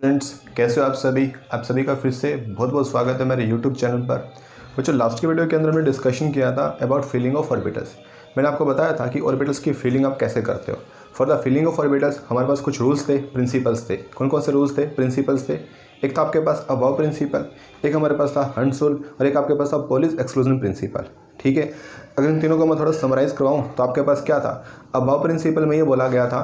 Friends, कैसे हो आप सभी का फिर से बहुत बहुत स्वागत है मेरे यूट्यूब चैनल पर। बच्चों, लास्ट की वीडियो के अंदर हमने डिस्कशन किया था अबाउट फीलिंग ऑफ ऑर्बिटल्स। मैंने आपको बताया था कि ऑर्बिटल्स की फीलिंग आप कैसे करते हो। For the feeling of orbitals हमारे पास कुछ रूल्स थे, प्रिंसिपल्स थे। कौन कौन से रूल्स थे, प्रिंसिपल्स थे? एक था आपके पास अबाव प्रिंसिपल, एक हमारे पास था हंट्स रूल और एक आपके पास था पॉलिस एक्सक्लूजन प्रिंसिपल। ठीक है, अगर इन तीनों को मैं थोड़ा समराइज़ करवाऊँ तो आपके पास क्या था। अबाव प्रिंसिपल में ये बोला गया था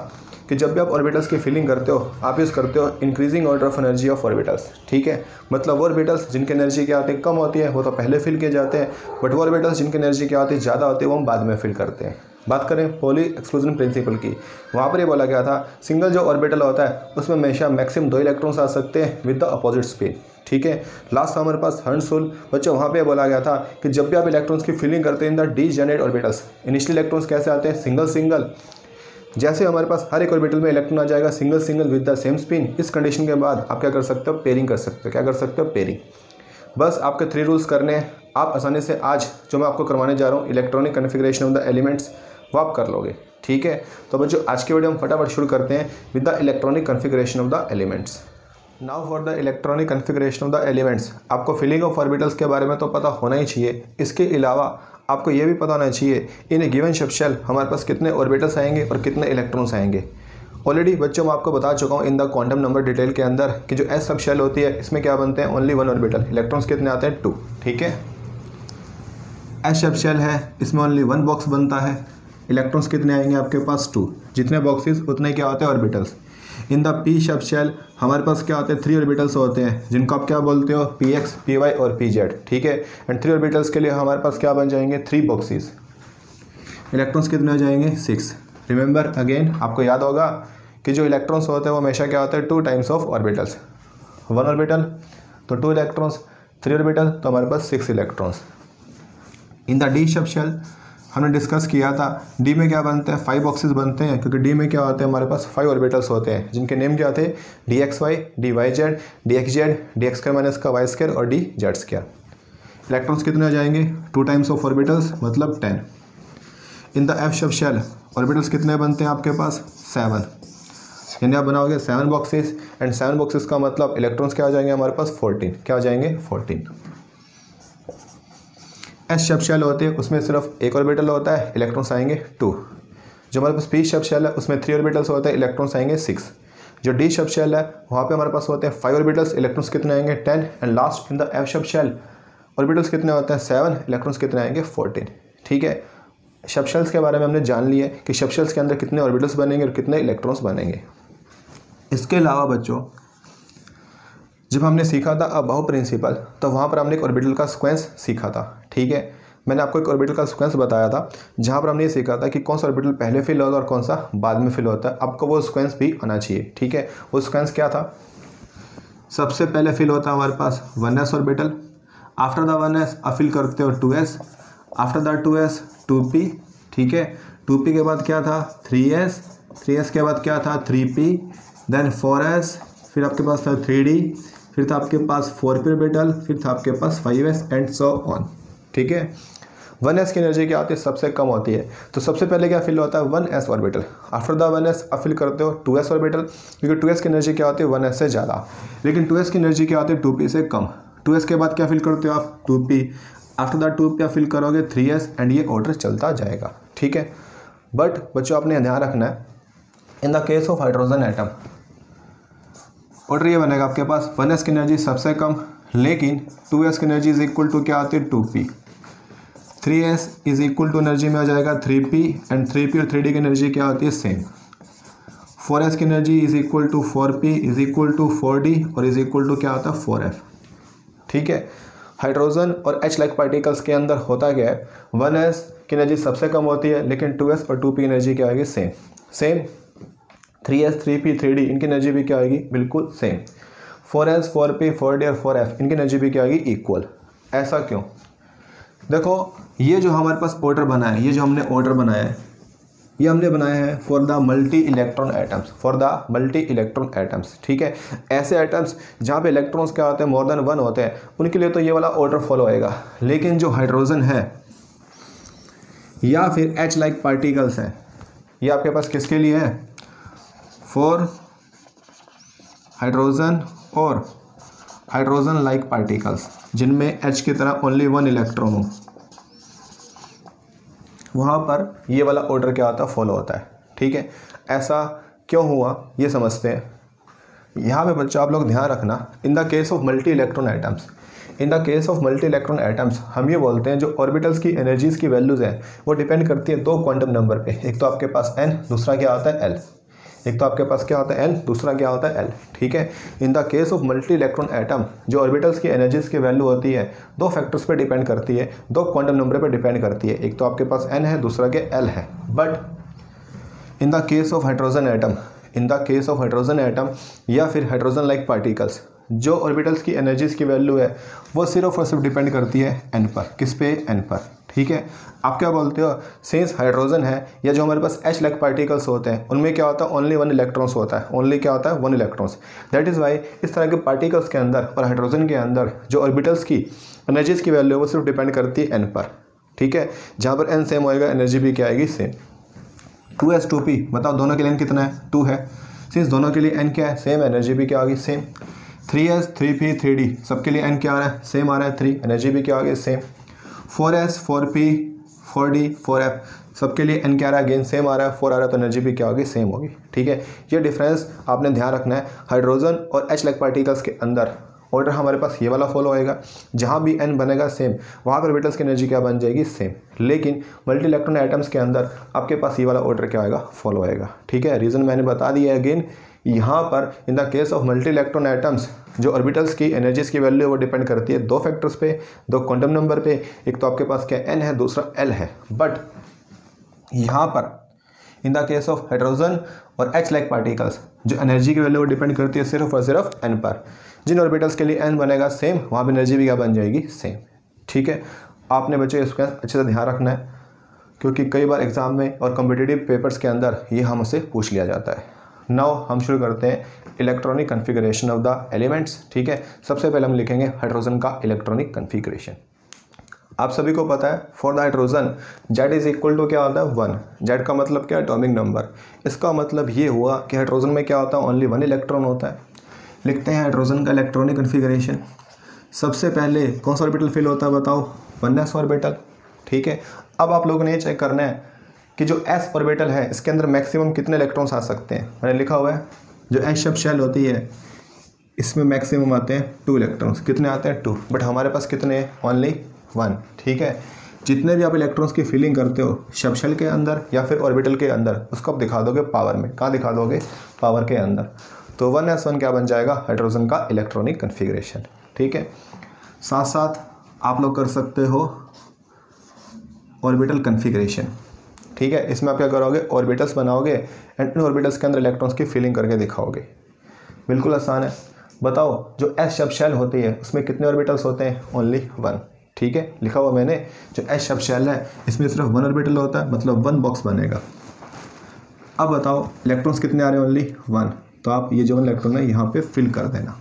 कि जब भी आप ऑर्बिटल्स की फीलिंग करते हो आप यूज़ करते हो increasing order of energy of orbitals. ठीक है, मतलब वो ऑर्बिटल्स जिनकी एनर्जी क्या होती है, कम होती है, वो तो पहले फिल किए जाते हैं। बट वो ऑर्बिटल्स जिनकी एनर्जी क्या होती है, ज़्यादा होती है, वो हम बाद में फिल करते हैं। बात करें पॉली एक्सक्लूजन प्रिंसिपल की, वहाँ पर ये बोला गया था सिंगल जो ऑर्बिटल होता है उसमें हमेशा मैक्सिमम 2 इलेक्ट्रॉन्स आ सकते हैं विद द अपोजिट स्पिन। ठीक है, लास्ट हमारे पास हंट्स रूल। बच्चों, वहाँ पे बोला गया था कि जब भी आप इलेक्ट्रॉन्स की फीलिंग करते हैं in the degenerate orbitals, initial electrons कैसे आते हैं, सिंगल सिंगल। जैसे हमारे पास हर एक ऑर्बिटल में इलेक्ट्रॉन आ जाएगा single single with the same spin, इस कंडीशन के बाद आप क्या कर सकते हो, पेयरिंग कर सकते हो। क्या कर सकते हो, पेयरिंग। बस आपके 3 रूल्स करने हैं, आप आसानी से आज जो मैं आपको करवाने जा रहा हूँ electronic configuration of the elements, वो आप कर लोगे। ठीक है, तो बच्चों आज की वीडियो हम फटाफट शुरू करते हैं with the electronic configuration of the elements. Now for the electronic configuration of the elements, आपको फीलिंग ऑफ ऑर्बिटल्स के बारे में तो पता होना ही चाहिए। इसके अलावा आपको ये भी पता होना चाहिए इन ए गिवन सबशेल हमारे पास कितने ऑर्बिटल्स आएंगे और कितने इलेक्ट्रॉन्स आएंगे। ऑलरेडी बच्चों मैं आपको बता चुका हूँ in the quantum number detail के अंदर कि जो एस सबशेल होती है इसमें क्या बनते हैं, ओनली 1 ऑर्बिटल, इलेक्ट्रॉन्स कितने आते हैं, 2। ठीक है, एस सबशेल है, इसमें ओनली 1 बॉक्स बनता है, इलेक्ट्रॉन्स कितने आएंगे आपके पास, 2। जितने बॉक्सेस उतने क्या होते हैं, orbitals. In the P subshell हमारे पास क्या होते हैं, 3 ऑर्बिटल्स होते हैं जिनको आप क्या बोलते हो, पी एक्स, पी वाई और पी जेड। ठीक है, एंड 3 ऑर्बिटल्स के लिए हमारे पास क्या बन जाएंगे, 3 बॉक्सेस। इलेक्ट्रॉन्स कितने हो जाएंगे, 6। रिमेंबर अगेन, आपको याद होगा कि जो इलेक्ट्रॉन्स होते हैं वो हमेशा क्या होता है, 2 टाइम्स ऑफ ऑर्बिटल्स। 1 ऑर्बिटल तो 2 इलेक्ट्रॉन्स, 3 ऑर्बिटल तो हमारे पास 6 electrons. In the D subshell हमने डिस्कस किया था, डी में क्या बनते हैं, 5 बॉक्सेस बनते हैं, क्योंकि डी में क्या होते हैं, हमारे पास 5 ऑर्बिटल्स होते हैं जिनके नेम क्या थे, D X Y, D Y Z, D X Z, D X square minus का वाई स्क्वायर और डी जेड स्क्वायर। इलेक्ट्रॉन्स कितने हो जाएंगे, 2 टाइम्स ऑफ ऑर्बिटल्स मतलब 10। In the F subshell orbitals कितने बनते हैं आपके पास, 7। यानी आप बनाओगे 7 बॉक्सेस, एंड 7 बॉक्सेस का मतलब इलेक्ट्रॉन्स क्या हो जाएंगे हमारे पास, 14। क्या हो जाएंगे, 14। एस सबशेल होते हैं उसमें सिर्फ 1 ऑर्बिटल होता है, इलेक्ट्रॉन्स आएंगे 2। जो हमारे पास पी सबशेल है उसमें 3 ऑर्बिटल्स होते हैं, इलेक्ट्रॉन्स आएंगे 6। जो डी सबशेल है वहाँ पे हमारे पास होते हैं 5 ऑर्बिटल्स, इलेक्ट्रॉन्स कितने आएंगे, 10। And last in the F subshell orbitals कितने होते हैं, 7, इलेक्ट्रॉन्स कितने आएंगे, 14। ठीक है, सबशेल्स के बारे में हमने जान लिया कि सबशेल्स के अंदर कितने ऑर्बिटल्स बनेंगे और कितने इलेक्ट्रॉन्स बनेंगे। इसके अलावा बच्चों जब हमने सीखा था अबाव प्रिंसिपल तो वहाँ पर हमने एक ऑर्बिटल का सीक्वेंस सीखा था। ठीक है, मैंने आपको एक ऑर्बिटल का सीक्वेंस बताया था जहाँ पर हमने ये सीखा था कि कौन सा ऑर्बिटल पहले फिल होता है और कौन सा बाद में फिल होता है। आपको वो सीक्वेंस भी आना चाहिए। ठीक है, वो सीक्वेंस क्या था, सबसे पहले फिल होता है हमारे पास 1s orbital, after the 1s आप फिल करते हो 2s, after the 2s 2p। ठीक है, 2p के बाद क्या था, 3s, 3s के बाद क्या था, 3p, देन 4s, फिर आपके पास था 3d, फिर था आपके पास 4p ऑर्बिटल, फिर था आपके पास 5s एंड सो ऑन। ठीक है, 1s की एनर्जी क्या होती है, सबसे कम होती है, तो सबसे पहले क्या फिल होता है, 1s orbital. After the 1s आप फिल करते हो 2s ऑर्बिटल, क्योंकि 2s की एनर्जी क्या होती है, 1s से ज़्यादा, लेकिन 2s की एनर्जी क्या होती है, 2p से कम। 2s के बाद क्या फिल करते हो आप, 2p, आफ्टर द 2p आप फिल करोगे 3s, एंड ये ऑर्डर चलता जाएगा। ठीक है, बट बच्चों आपने ध्यान रखना है in the case of hydrogen atom order ये बनेगा आपके पास 1s की एनर्जी सबसे कम, लेकिन 2s की एनर्जी इज इक्वल टू क्या आती है, 2p। 3s is equal to energy में आ जाएगा 3p, एंड 3p और 3d की एनर्जी क्या होती है, सेम। 4s की energy is equal to 4p is equal to 4d और इज इक्वल टू क्या होता है, 4f। ठीक है, हाइड्रोजन और H लाइक पार्टिकल्स के अंदर होता क्या है, 1s की एनर्जी सबसे कम होती है, लेकिन 2s और 2p की एनर्जी क्या आएगी, सेम। 3s 3p 3d इनकी एनर्जी भी क्या आएगी, बिल्कुल सेम। 4s 4p 4d और 4f इनकी एनर्जी भी क्या आएगी, इक्वल। ऐसा क्यों, देखो ये जो हमारे पास ऑर्डर बना है, ये जो हमने ऑर्डर बनाया है, ये हमने बनाया है for the multi electron atoms, for the multi electron atoms. ठीक है, ऐसे एटम्स जहाँ पे इलेक्ट्रॉन्स क्या होते हैं, मोर देन 1 होते हैं, उनके लिए तो ये वाला ऑर्डर फॉलो होएगा। लेकिन जो हाइड्रोजन है या फिर H लाइक पार्टिकल्स हैं, ये आपके पास किसके लिए है, फॉर हाइड्रोजन और हाइड्रोजन लाइक पार्टिकल्स जिनमें H की तरह ओनली वन इलेक्ट्रॉन हो, वहाँ पर ये वाला ऑर्डर क्या होता है, फॉलो होता है। ठीक है, ऐसा क्यों हुआ ये समझते हैं। यहाँ पे बच्चों आप लोग ध्यान रखना, in the case of multi electron atoms, in the case of multi electron atoms हम ये बोलते हैं जो ऑर्बिटल्स की एनर्जीज़ की वैल्यूज़ हैं वो डिपेंड करती है दो क्वांटम नंबर पे। एक तो आपके पास n, दूसरा क्या होता है l। एक तो आपके पास क्या होता है n, दूसरा क्या होता है l। ठीक है, in the case of multi electron atom जो ऑर्बिटल्स की एनर्जीज़ की वैल्यू होती है दो फैक्टर्स पे डिपेंड करती है, दो क्वांटम नंबर पे डिपेंड करती है। एक तो आपके पास n है, दूसरा के l है। But in the case of hydrogen atom, in the case of hydrogen atom या फिर हाइड्रोजन लाइक पार्टिकल्स, जो ऑर्बिटल्स की एनर्जीज़ की वैल्यू है वो सिर्फ और सिर्फ डिपेंड करती है n पर। किस पे? n पर। ठीक है, आप क्या बोलते हो, सिंस हाइड्रोजन है या जो हमारे पास H लाइक पार्टिकल्स होते हैं उनमें क्या होता है, ओनली वन इलेक्ट्रॉन्स होता है, ओनली क्या होता है, one electrons. That is why इस तरह के पार्टिकल्स के अंदर और हाइड्रोजन के अंदर जो ऑर्बिटल्स की एनर्जीज़ की वैल्यू है वो सिर्फ डिपेंड करती है n पर। ठीक है, जहाँ पर n सेम होएगा एनर्जी भी क्या आएगी, सेम। 2s2p, बताओ दोनों के लिए n कितना है, 2 है। सिंस दोनों के लिए n क्या है, सेम, एनर्जी भी क्या आ गई, सेम। 3s 3p 3d सबके लिए n क्या आ रहा है, सेम आ रहा है 3, एनर्जी भी क्या आ गई, same. 4s 4p 4d 4f सबके लिए n क्या आ रहा है, अगेन सेम आ रहा है, 4 आ रहा है तो एनर्जी भी क्या होगी, सेम होगी। ठीक है, ये डिफरेंस आपने ध्यान रखना है। हाइड्रोजन और H लाइक पार्टिकल्स के अंदर ऑर्डर हमारे पास ये वाला फॉलो होएगा, जहाँ भी n बनेगा सेम वहाँ पर ऑर्बिटल्स की एनर्जी क्या बन जाएगी, सेम। लेकिन मल्टी इलेक्ट्रॉन एटम्स के अंदर आपके पास ये वाला ऑर्डर क्या होएगा, फॉलो होएगा। ठीक है, रीज़न मैंने बता दिया है अगेन। यहाँ पर in the case of multi electron atoms जो ऑर्बिटल्स की एनर्जीज़ की वैल्यू वो डिपेंड करती है दो फैक्टर्स पे, दो क्वांटम नंबर पे। एक तो आपके पास क्या n है, दूसरा l है। बट यहाँ पर in the case of hydrogen और H लाइक पार्टिकल्स जो एनर्जी की वैल्यू वो डिपेंड करती है सिर्फ और सिर्फ n पर। जिन ऑर्बिटल्स के लिए n बनेगा सेम वहाँ पर एनर्जी भी क्या बन जाएगी, सेम। ठीक है, आपने बच्चे इसका अच्छे से ध्यान रखना है क्योंकि कई बार एग्जाम में और कॉम्पिटिटिव पेपर्स के अंदर ये हमसे पूछ लिया जाता है। नाउ हम शुरू करते हैं electronic configuration of the elements. ठीक है, सबसे पहले हम लिखेंगे हाइड्रोजन का इलेक्ट्रॉनिक कन्फिगरेशन। आप सभी को पता है for the hydrogen Z is equal to क्या होता है, 1। Z का मतलब क्या है, एटॉमिक नंबर। इसका मतलब ये हुआ कि हाइड्रोजन में क्या होता है, ओनली वन इलेक्ट्रॉन होता है। लिखते हैं हाइड्रोजन का इलेक्ट्रॉनिक कन्फिगरेशन। सबसे पहले कौन सा ऑर्बिटल फिल होता है, बताओ, 1s ऑर्बिटल। ठीक है, अब आप लोगों ने ये चेक करना है कि जो s ऑर्बिटल है इसके अंदर मैक्सिमम कितने इलेक्ट्रॉन्स आ सकते हैं। मैंने लिखा हुआ है जो s शब शेल होती है इसमें मैक्सिमम आते हैं 2 इलेक्ट्रॉन्स। कितने आते हैं, 2। बट हमारे पास कितने हैं, ओनली 1। ठीक है, जितने भी आप इलेक्ट्रॉन्स की फिलिंग करते हो शब शेल के अंदर या फिर ऑर्बिटल के अंदर, उसको आप दिखा दोगे पावर में। कहाँ दिखा दोगे, पावर के अंदर। तो 1s1 क्या बन जाएगा, हाइड्रोजन का इलेक्ट्रॉनिक कन्फिगरेशन। ठीक है, साथ साथ आप लोग कर सकते हो ऑर्बिटल कन्फिगरेशन। ठीक है, इसमें आप क्या करोगे, ऑर्बिटल्स बनाओगे एंड इन ऑर्बिटल्स के अंदर इलेक्ट्रॉन्स की फिलिंग करके दिखाओगे। बिल्कुल आसान है। बताओ जो s शब शेल होती है उसमें कितने ऑर्बिटल्स होते हैं, ओनली 1। ठीक है, लिखा हुआ मैंने जो s शब शेल है इसमें सिर्फ 1 ऑर्बिटल होता है, मतलब 1 बॉक्स बनेगा। अब बताओ इलेक्ट्रॉन्स कितने आ रहे हैं, ओनली 1। तो आप ये जो इलेक्ट्रॉन है यहाँ पे फिल कर देना।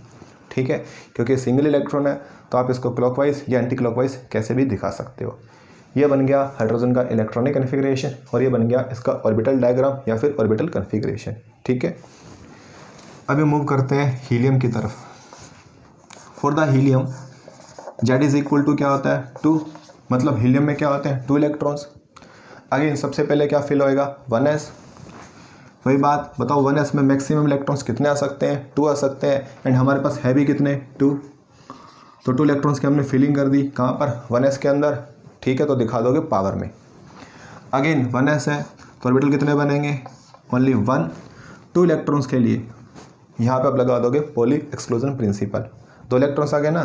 ठीक है, क्योंकि सिंगल इलेक्ट्रॉन है तो आप इसको क्लॉकवाइज या एंटी क्लॉकवाइज कैसे भी दिखा सकते हो। ये बन गया हाइड्रोजन का इलेक्ट्रॉनिक कन्फिगरेशन और ये बन गया इसका ऑर्बिटल डायग्राम या फिर ऑर्बिटल कन्फिगरेशन। ठीक है, अभी मूव करते हैं हीलियम की तरफ। For the helium Z is equal to क्या होता है, 2। मतलब हीलियम में क्या होते हैं, 2 इलेक्ट्रॉन्स। अगेन सबसे पहले क्या फिल होएगा, 1s। वही बात बताओ 1s में मैक्सिमम इलेक्ट्रॉन्स कितने आ सकते हैं, 2 आ सकते हैं। एंड हमारे पास है भी कितने, 2। तो 2 इलेक्ट्रॉन्स की हमने फिलिंग कर दी कहाँ पर, 1s के अंदर। ठीक है, तो दिखा दोगे पावर में। अगेन 1s है तो ऑर्बिटल कितने बनेंगे, ओनली 1। 2 इलेक्ट्रॉन्स के लिए यहाँ पे आप लगा दोगे पॉली एक्सक्लूजन प्रिंसिपल। 2 इलेक्ट्रॉन्स आ गए ना,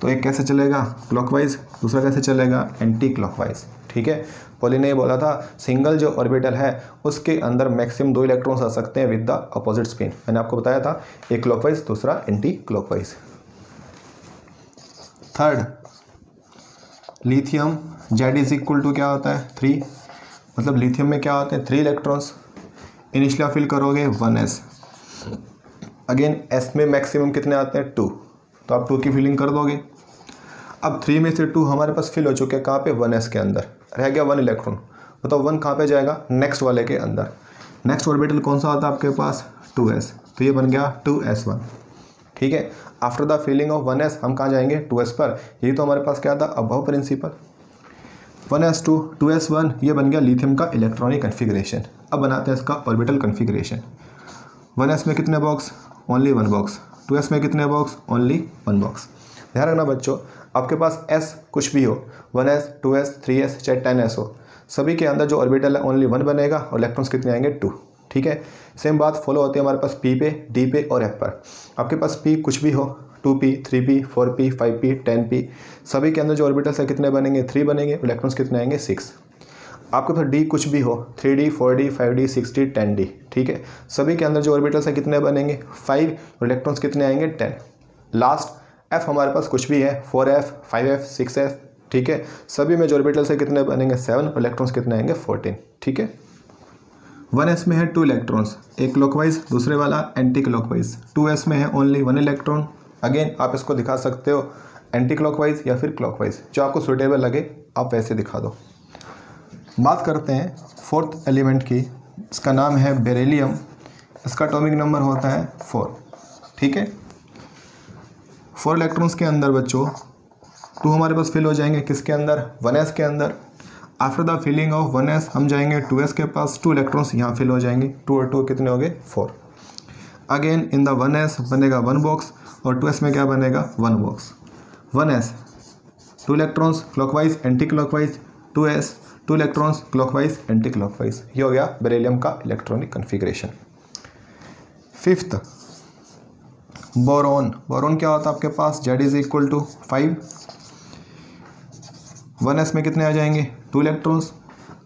तो एक कैसे चलेगा, क्लॉकवाइज, दूसरा कैसे चलेगा, एंटी क्लॉकवाइज। ठीक है, पॉली ने बोला था सिंगल जो ऑर्बिटल है उसके अंदर मैक्सिमम 2 इलेक्ट्रॉन्स आ सकते हैं विद द अपोजिट स्पिन। मैंने आपको बताया था, एक क्लॉकवाइज दूसरा anti clockwise. Third lithium Z is equal to क्या होता है, 3। मतलब लिथियम में क्या होते हैं, 3 इलेक्ट्रॉन्स। इनिशियली फिल करोगे 1s। अगेन s में मैक्सिमम कितने आते हैं, 2। तो आप 2 की फिलिंग कर दोगे। अब 3 में से 2 हमारे पास फिल हो चुके हैं कहाँ पे, 1s के अंदर। रह गया 1 इलेक्ट्रॉन। बताओ 1 कहाँ पे जाएगा, नेक्स्ट वाले के अंदर। नेक्स्ट ऑर्बिटल कौन सा होता है आपके पास, 2s। तो ये बन गया 2s1। ठीक है, after the filling of 1s हम कहाँ जाएंगे 2s पर। यही तो हमारे पास क्या था, अबव प्रिंसिपल। 1s2 2s1 ये बन गया लिथियम का इलेक्ट्रॉनिक कन्फिग्रेशन। अब बनाते हैं इसका ऑर्बिटल कन्फिग्रेशन। 1s में कितने बॉक्स, ओनली 1 बॉक्स। 2s में कितने बॉक्स, ओनली 1 बॉक्स। ध्यान रखना बच्चों, आपके पास s कुछ भी हो, 1s 2s 3s चाहे 10s हो, सभी के अंदर जो ऑर्बिटल है ओनली 1 बनेगा और इलेक्ट्रॉन्स कितने आएंगे 2। ठीक है, सेम बात फॉलो होती है हमारे पास p पे, d पे और f पर। आपके पास p कुछ भी हो, 2p 3p 4p 5p 10p, सभी के अंदर जो ऑर्बिटल्स है कितने बनेंगे 3 बनेंगे, इलेक्ट्रॉन्स कितने आएंगे 6। आपके पास d कुछ भी हो, 3d 4d 5d 6d 10d। ठीक है, सभी के अंदर जो ऑर्बिटल्स है कितने बनेंगे 5 और इलेक्ट्रॉन्स कितने आएंगे 10। लास्ट f हमारे पास कुछ भी है, 4f 5f 6f। ठीक है, सभी में जो ऑर्बिटल्स है कितने बनेंगे 7 और इलेक्ट्रॉन्स कितने आएंगे 14। ठीक है, 1s में है 2 इलेक्ट्रॉन्स, एक क्लॉकवाइज दूसरे वाला एंटी क्लॉकवाइज। 2s में है ओनली 1 इलेक्ट्रॉन। अगेन आप इसको दिखा सकते हो एंटी क्लॉकवाइज या फिर क्लॉकवाइज, जो आपको सुटेबल लगे आप वैसे दिखा दो। बात करते हैं फोर्थ एलिमेंट की, इसका नाम है बेरिलियम। इसका एटॉमिक नंबर होता है 4। ठीक है, 4 इलेक्ट्रॉन्स के अंदर बच्चों 2 हमारे पास फिल हो जाएंगे, किसके अंदर 1s के अंदर। After the filling of 1s हम जाएंगे 2s के पास, 2 इलेक्ट्रॉन्स यहाँ फिल हो जाएंगे, 2 और 2 कितने हो गए 4। अगेन इन द 1s बनेगा 1 बॉक्स और 2s में क्या बनेगा 1 box. 1s 2 electrons clockwise anti clockwise, 2s 2 electrons clockwise anti clockwise. ये हो गया बेरिलियम का electronic configuration. Fifth boron. Boron क्या होता है आपके पास, Z is equal to 5। 1s में कितने आ जाएंगे 2 electrons.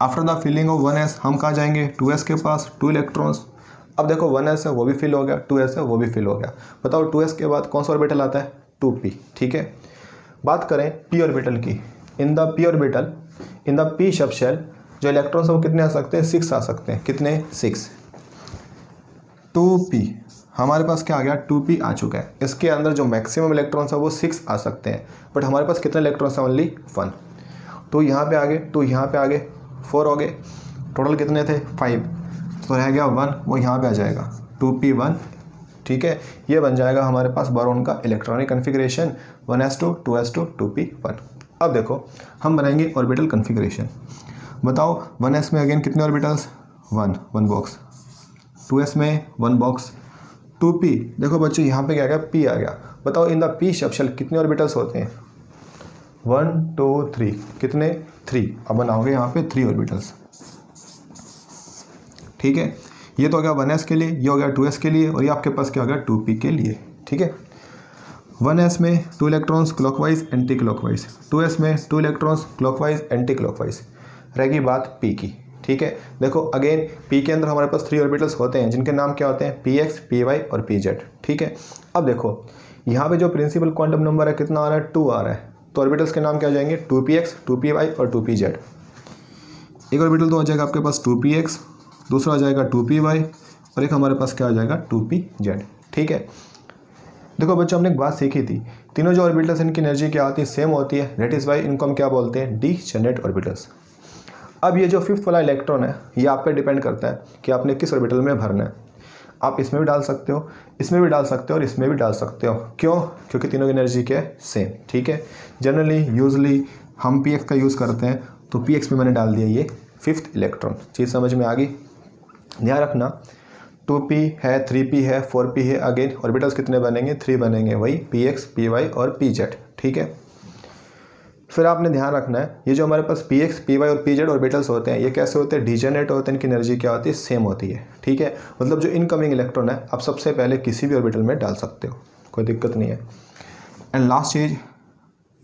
After the filling of 1s हम कहाँ जाएंगे 2s के पास, 2 इलेक्ट्रॉन्स। अब देखो 1s है वो भी फिल हो गया, 2s है वो भी फिल हो गया। बताओ 2s के बाद कौन सा ऑर्बिटल आता है 2p। ठीक है, बात करें p ऑर्बिटल की। In the p orbital, in the p subshell जो इलेक्ट्रॉन्स है वो कितने आ सकते हैं 6 आ सकते हैं। कितने 6। 2p हमारे पास क्या आ गया 2p आ चुका है। इसके अंदर जो मैक्सिमम इलेक्ट्रॉन्स है वो 6 आ सकते हैं, बट हमारे पास कितने इलेक्ट्रॉन्स हैं ओनली 1। तो यहाँ पे आगे, तो यहाँ पे आगे 4 हो गए, टोटल कितने थे 5, तो रह गया 1, वो यहाँ पे आ जाएगा 2p1। ठीक है, ये बन जाएगा हमारे पास बोरॉन का electronic configuration 1s2 2s2 2p1। अब देखो हम बनाएंगे ऑर्बिटल कन्फिग्रेशन। बताओ 1s में अगेन कितने ऑर्बिटल्स 1 बॉक्स, 2s में 1 बॉक्स, 2p देखो बच्चों यहाँ पे क्या आ गया p आ गया। बताओ in the p subshell कितने ऑर्बिटल्स होते हैं 1 2 3, कितने 3। अब बनाओगे यहाँ पे 3 ऑर्बिटल्स। ठीक है, ये तो हो गया 1s के लिए, ये हो गया 2s के लिए और ये आपके पास क्या हो गया 2p के लिए। ठीक है, 1s में 2 electrons clockwise anti clockwise, 2s में 2 इलेक्ट्रॉन्स क्लॉकवाइज एंटी क्लॉकवाइज। रहेगी बात p की। ठीक है, देखो अगेन p के अंदर हमारे पास 3 ऑर्बिटल्स होते हैं जिनके नाम क्या होते हैं px py और pz। ठीक है, अब देखो यहाँ पे जो प्रिंसिपल क्वांटम नंबर है कितना आ रहा है 2 आ रहा है, तो ऑर्बिटल्स के नाम क्या हो जाएंगे 2px 2py और 2pz। एक ऑर्बिटल तो हो जाएगा आपके पास 2px, दूसरा हो जाएगा 2py और एक हमारे पास क्या हो जाएगा 2pz। ठीक है, देखो बच्चों हमने एक बात सीखी थी, तीनों जो ऑर्बिटल्स इनकी एनर्जी क्या होती है सेम होती है, दैट इज़ वाई इनको हम क्या बोलते हैं डीजेनरेट ऑर्बिटल्स। अब ये जो 5th वाला इलेक्ट्रॉन है ये आप पे डिपेंड करता है कि आपने किस ऑर्बिटल में भरना है। आप इसमें भी डाल सकते हो, इसमें भी डाल सकते हो और इसमें भी डाल सकते हो। क्यों? क्योंकि तीनों की एनर्जी क्या है सेम। ठीक है, जनरली यूजली हम px का यूज़ करते हैं, तो px में मैंने डाल दिया ये 5th इलेक्ट्रॉन। चीज़ समझ में आ गई? ध्यान रखना 2p है 3p है 4p है, अगेन ऑर्बिटल्स कितने बनेंगे 3 बनेंगे, वही px py और pz। ठीक है, फिर आपने ध्यान रखना है ये जो हमारे पास px py और pz ऑर्बिटल्स होते हैं ये कैसे होते हैं डीजेनरेट होते हैं, इनकी एनर्जी क्या होती है सेम होती है। ठीक है, मतलब जो इनकमिंग इलेक्ट्रॉन है आप सबसे पहले किसी भी ऑर्बिटल में डाल सकते हो, कोई दिक्कत नहीं है। एंड लास्ट चीज़,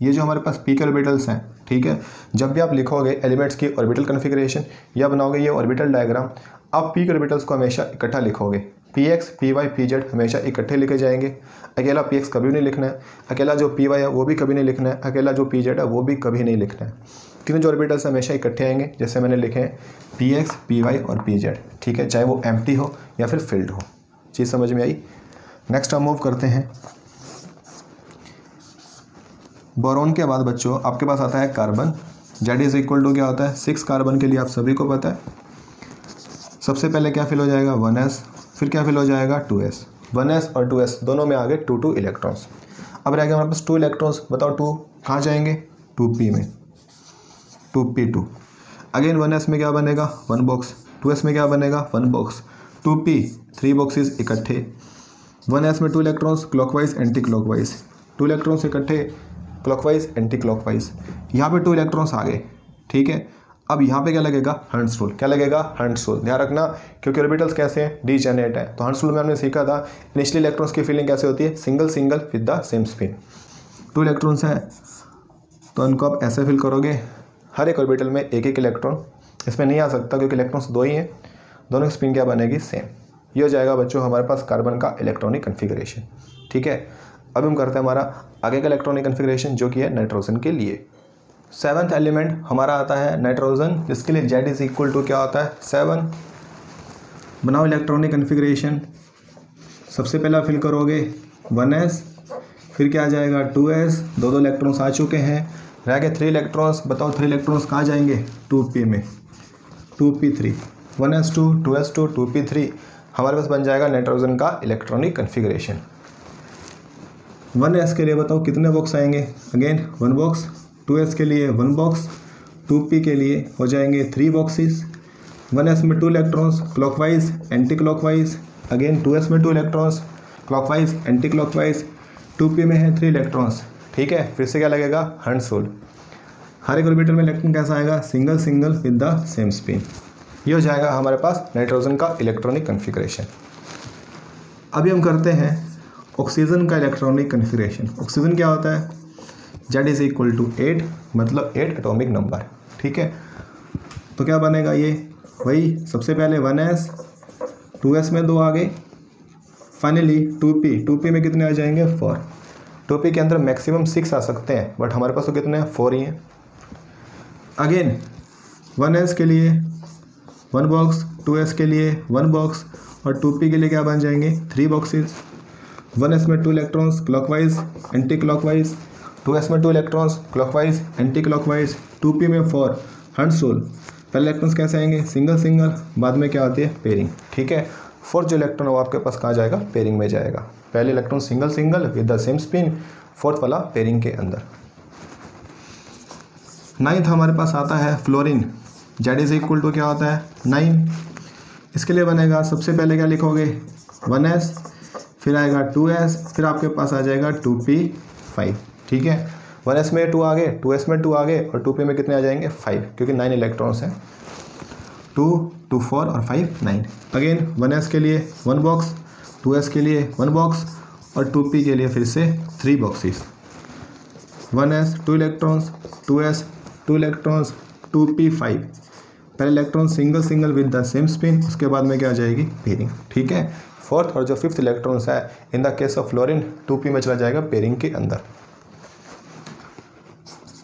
ये जो हमारे पास p के ऑर्बिटल्स हैं, ठीक है, जब भी आप लिखोगे एलिमेंट्स की ऑर्बिटल कन्फिग्रेशन या बनाओगे ये ऑर्बिटल डायग्राम, आप p के ऑर्बिटल्स को हमेशा इकट्ठा लिखोगे, px py pz हमेशा इकट्ठे लिखे जाएंगे। अकेला px कभी नहीं लिखना है, अकेला जो py है वो भी कभी नहीं लिखना है, अकेला जो pz है वो भी कभी नहीं लिखना है। तीनों जो ऑर्बिटल्स हमेशा इकट्ठे आएंगे, जैसे मैंने लिखे हैं px py और pz। ठीक है, चाहे वो एम्प्टी हो या फिर फिल्ड हो। चीज़ समझ में आई? नेक्स्ट हम मूव करते हैं। बोरॉन के बाद बच्चों आपके पास आता है carbon. Z is equal to क्या होता है 6 कार्बन के लिए आप सभी को पता है। सबसे पहले क्या फिल हो जाएगा 1s, फिर क्या फिल हो जाएगा 2s। 1s और 2s दोनों में आ गए 2 इलेक्ट्रॉन्स। अब रह गया हमारे पास 2 इलेक्ट्रॉन्स, बताओ 2 कहाँ जाएंगे, 2p में, 2p2। अगेन 1s में क्या बनेगा, 1 बॉक्स, 2s में क्या बनेगा, 1 बॉक्स, 2p 3 बॉक्सेस इकट्ठे। 1s में 2 electrons clockwise anti clockwise, 2 electrons इकट्ठे क्लॉकवाइज एंटी क्लॉकवाइज, यहाँ पे 2 इलेक्ट्रॉन्स आ गए, ठीक है। अब यहाँ पे क्या लगेगा, हर्ट्ज रूल। क्या लगेगा, हर्ट्ज रूल। ध्यान रखना क्योंकि ऑर्बिटल्स कैसे हैं, डीजेनरेट है, तो हर्ट्ज रूल में हमने सीखा था इनिशियली इलेक्ट्रॉन्स की फीलिंग कैसे होती है, single single with the same spin. 2 electrons हैं तो इनको आप ऐसे फिल करोगे, हर एक ऑर्बिटल में एक एक इलेक्ट्रॉन, इसमें नहीं आ सकता क्योंकि इलेक्ट्रॉन्स 2 ही हैं, दोनों की स्पिन क्या बनेगी, सेम। ये हो जाएगा बच्चों हमारे पास कार्बन का इलेक्ट्रॉनिक कन्फिगरेशन, ठीक है। अब हम करते हैं हमारा आगे का इलेक्ट्रॉनिक कन्फिगरेशन जो कि है नाइट्रोजन के लिए। 7th एलिमेंट हमारा आता है नाइट्रोजन, जिसके लिए Z इज इक्वल टू क्या होता है, 7। बनाओ इलेक्ट्रॉनिक कन्फिगरेशन। सबसे पहला फिल करोगे 1s, फिर क्या आ जाएगा 2s, 2 इलेक्ट्रॉन्स आ चुके हैं, रह गए 3 इलेक्ट्रॉन्स। बताओ 3 इलेक्ट्रॉन्स कहाँ जाएंगे, 2p में, 2p3, 1s2 2s2 2p3। हमारे पास बन जाएगा नाइट्रोजन का इलेक्ट्रॉनिक कन्फिगरेशन। 1s के लिए बताओ कितने बॉक्स आएंगे, अगेन 1 बॉक्स, 2s के लिए 1 बॉक्स, 2p के लिए हो जाएंगे 3 बॉक्सेस। 1s में 2 electrons clockwise anti clockwise, again 2s में 2 electrons clockwise anti clockwise, 2p में है 3 इलेक्ट्रॉन्स, ठीक है। फिर से क्या लगेगा, हर्ट्ज रूल। हर एक ऑर्बिटल में इलेक्ट्रॉन कैसा आएगा, single single with the same spin. ये हो जाएगा हमारे पास नाइट्रोजन का इलेक्ट्रॉनिक कन्फिगरेशन। अभी हम करते हैं ऑक्सीजन का इलेक्ट्रॉनिक कन्फिगरेशन। ऑक्सीजन क्या होता है, Z इज इक्वल टू 8, मतलब 8 एटॉमिक नंबर, ठीक है। तो क्या बनेगा ये, वही सबसे पहले 1s, 2s में 2 आ गए, फाइनली 2p में कितने आ जाएंगे, 4। 2p के अंदर मैक्सिमम 6 आ सकते हैं, बट हमारे पास तो कितने हैं, 4 ही हैं। अगेन 1s के लिए 1 बॉक्स, 2s के लिए 1 बॉक्स और 2p के लिए क्या बन जाएंगे, 3 बॉक्सेस। 1s में 2 electrons clockwise anti clockwise, 2s में 2 electrons clockwise anti clockwise, 2p में 4, हर्ट्ज रूल। पहले इलेक्ट्रॉन्स कैसे आएंगे, सिंगल सिंगल, बाद में क्या आती है, पेयरिंग, ठीक है। 4th जो इलेक्ट्रॉन वो आपके पास कहाँ जाएगा, पेयरिंग में जाएगा। पहले electron single single with the same spin, 4th वाला पेयरिंग के अंदर। 9th हमारे पास आता है fluorine, Z is equal to क्या होता है, 9। इसके लिए बनेगा सबसे पहले क्या लिखोगे, 1s, फिर आएगा 2s, फिर आपके पास आ जाएगा 2p5, ठीक है। 1s में 2 आ गए, 2s में 2 आ गए और 2p में कितने आ जाएंगे, 5, क्योंकि 9 इलेक्ट्रॉन्स हैं, 2 2 4 और 5 9। अगेन 1s के लिए 1 बॉक्स, 2s के लिए 1 बॉक्स और 2p के लिए फिर से 3 boxes. 1s 2 electrons, 2s 2 electrons, 2p5। पहले electron single single with the same spin, उसके बाद में क्या आ जाएगी, पेयरिंग, ठीक है। 4th और जो 5th इलेक्ट्रॉन्स है in the case of fluorine 2p में चला जाएगा पेयरिंग के अंदर।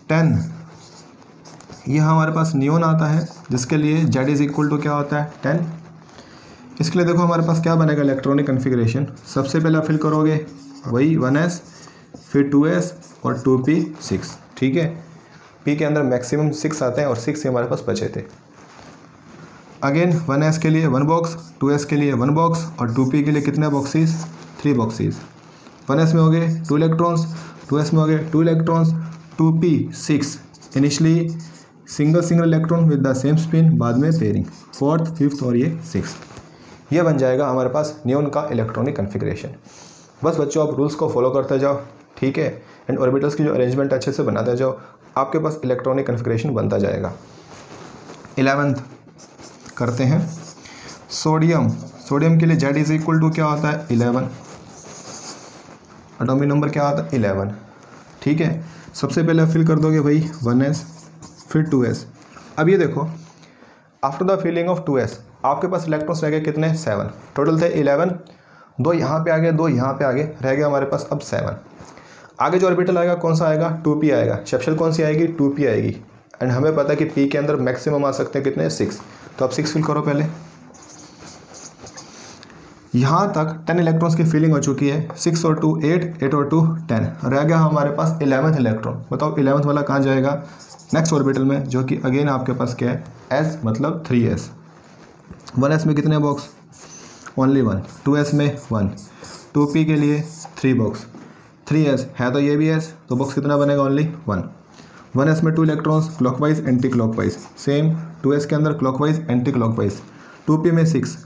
10 ये हमारे पास नियोन आता है, जिसके लिए Z इज इक्वल टू क्या होता है, 10। इसके लिए देखो हमारे पास क्या बनेगा इलेक्ट्रॉनिक कन्फिगरेशन। सबसे पहला फिल करोगे वही 1s, फिर 2s और 2p6, ठीक है। p के अंदर मैक्सिमम 6 आते हैं और 6 से हमारे पास बचे थे। अगेन 1s के लिए 1 बॉक्स, 2s के लिए 1 बॉक्स और 2p के लिए कितने बॉक्सेस, 3 बॉक्सेस। 1s में हो गए 2 इलेक्ट्रॉन्स, 2s में हो गए 2 electrons, 2p6 initially single single electron with the same spin, बाद में पेयरिंग, 4th 5th और ये 6th। ये बन जाएगा हमारे पास नियोन का इलेक्ट्रॉनिक कन्फिगरेशन। बस बच्चों आप रूल्स को फॉलो करते जाओ, ठीक है, एंड ऑर्बिटल्स की जो अरेंजमेंट अच्छे से बनाते जाओ, आपके पास इलेक्ट्रॉनिक कन्फिगरेशन बनता जाएगा। 11th करते हैं सोडियम। सोडियम के लिए Z इज इक्वल टू क्या होता है, 11, एटॉमिक नंबर क्या आता है, 11, ठीक है। सबसे पहले फिल कर दोगे भाई 1s, फिर 2s। अब ये देखो after the filling of 2s आपके पास इलेक्ट्रॉन्स रह गए कितने, 7, टोटल थे 11, 2 यहाँ पे आ गए, 2 यहाँ पे आ गए, रह गया हमारे पास अब 7। आगे जो ऑर्बिटल आएगा कौन सा आएगा, 2p आएगा। शेपशेल कौन सी आएगी, 2p आएगी, एंड हमें पता है कि p के अंदर मैक्सिमम आ सकते हैं कितने, 6। तो अब 6 फिल करो पहले। यहाँ तक 10 इलेक्ट्रॉन्स की फिलिंग हो चुकी है, 6 और 2 8, 8 और 2 10, रह गया हमारे पास 11th इलेक्ट्रॉन। बताओ 11th वाला कहाँ जाएगा, नेक्स्ट ऑर्बिटल में, जो कि अगेन आपके पास क्या है, s मतलब 3s। 1s में कितने बॉक्स, ओनली 1, 2s में 1, 2p के लिए 3 बॉक्स, 3s है तो ये भी s, तो बॉक्स कितना बनेगा ओनली 1। 1s में 2 electrons clockwise anti clockwise, same 2s के अंदर क्लॉकवाइज एंटी क्लॉकवाइज। 2p में 6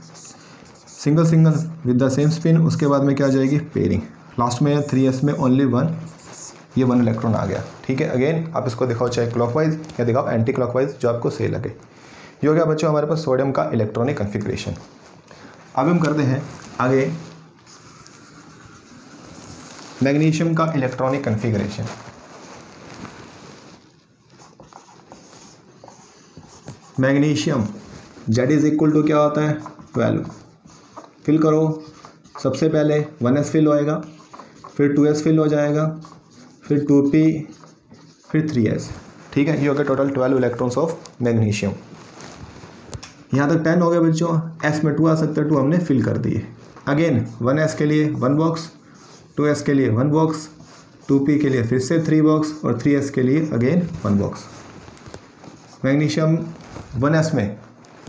single single with the same spin, उसके बाद में क्या आ जाएगी पेयरिंग। लास्ट में 3s में ओनली 1, ये 1 इलेक्ट्रॉन आ गया। ठीक है, अगेन आप इसको दिखाओ चाहे क्लॉकवाइज या दिखाओ एंटी क्लॉकवाइज, जो आपको सही लगे। ये हो गया बच्चों हमारे पास सोडियम का इलेक्ट्रॉनिक कन्फिग्रेशन। अब हम करते हैं आगे मैग्नीशियम का electronic configuration. Magnesium Z is equal to क्या होता है 12। फिल करो, सबसे पहले 1s फिल होएगा, फिर 2s फिल हो जाएगा, फिर 2p, फिर 3s। ठीक है, ये हो गया टोटल 12 इलेक्ट्रॉन्स ऑफ मैग्नीशियम। यहाँ तक 10 हो गए बच्चों। s में 2 आ सकते हैं, 2 हमने फिल कर दिए। अगेन 1s के लिए 1 बॉक्स, 2s के लिए 1 बॉक्स, 2p के लिए फिर से 3 बॉक्स और 3s के लिए अगेन 1 बॉक्स। मैग्नीशियम 1s में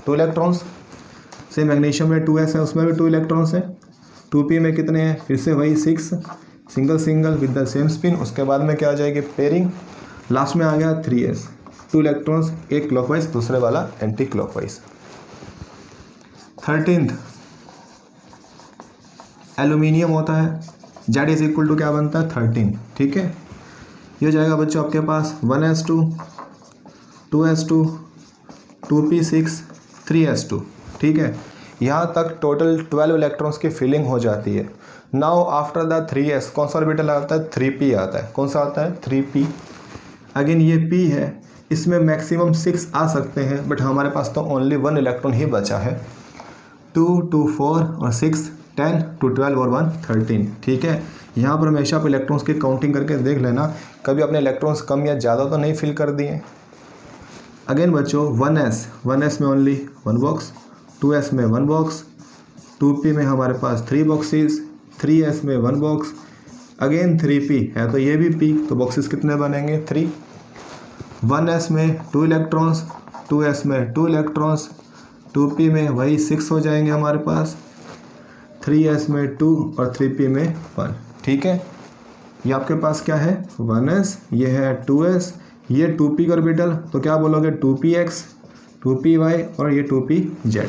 2 इलेक्ट्रॉन्स, से मैग्नीशियम में 2s है उसमें भी 2 इलेक्ट्रॉन्स हैं। 2p में कितने हैं, फिर से वही 6 single single with the same spin, उसके बाद में क्या आ जाएगी पेयरिंग। लास्ट में आ गया 3s, 2 इलेक्ट्रॉन्स, एक क्लॉकवाइज दूसरे वाला एंटी क्लॉकवाइज। 13th एल्यूमिनियम होता है, Z इज इक्वल टू क्या बनता है 13। ठीक है, ये हो जाएगा बच्चों आपके पास 1s2, 2s2, 2p6, 3s2। ठीक है, यहाँ तक टोटल 12 इलेक्ट्रॉन्स की फिलिंग हो जाती है। नाउ आफ्टर द 3s कौन सा ऑर्बिटल आता है 3p आता है। कौन सा आता है 3p। अगेन ये p है, इसमें मैक्सिमम 6 आ सकते हैं, बट हमारे पास तो ओनली 1 इलेक्ट्रॉन ही बचा है। 2, 2, 4 और 6, 10, 2, 12 और 1, 13। ठीक है, यहाँ पर हमेशा आप इलेक्ट्रॉन्स की काउंटिंग करके देख लेना, कभी अपने इलेक्ट्रॉन्स कम या ज़्यादा तो नहीं फिल कर दिए। अगेन बच्चों 1s में ओनली 1 बॉक्स, 2s में 1 बॉक्स, 2p में हमारे पास 3 बॉक्सेस, 3s में 1 बॉक्स, अगेन 3p है तो ये भी p, तो बॉक्सेस कितने बनेंगे 3। 1s में 2 इलेक्ट्रॉन्स, 2s में 2 इलेक्ट्रॉन्स, 2p में वही 6 हो जाएंगे हमारे पास, 3s में 2 और 3p में 1। ठीक है, ये आपके पास क्या है 1s, ये है 2s, ये 2p का ऑर्बिटल, तो क्या बोलोगे 2px, 2py और ये 2pz।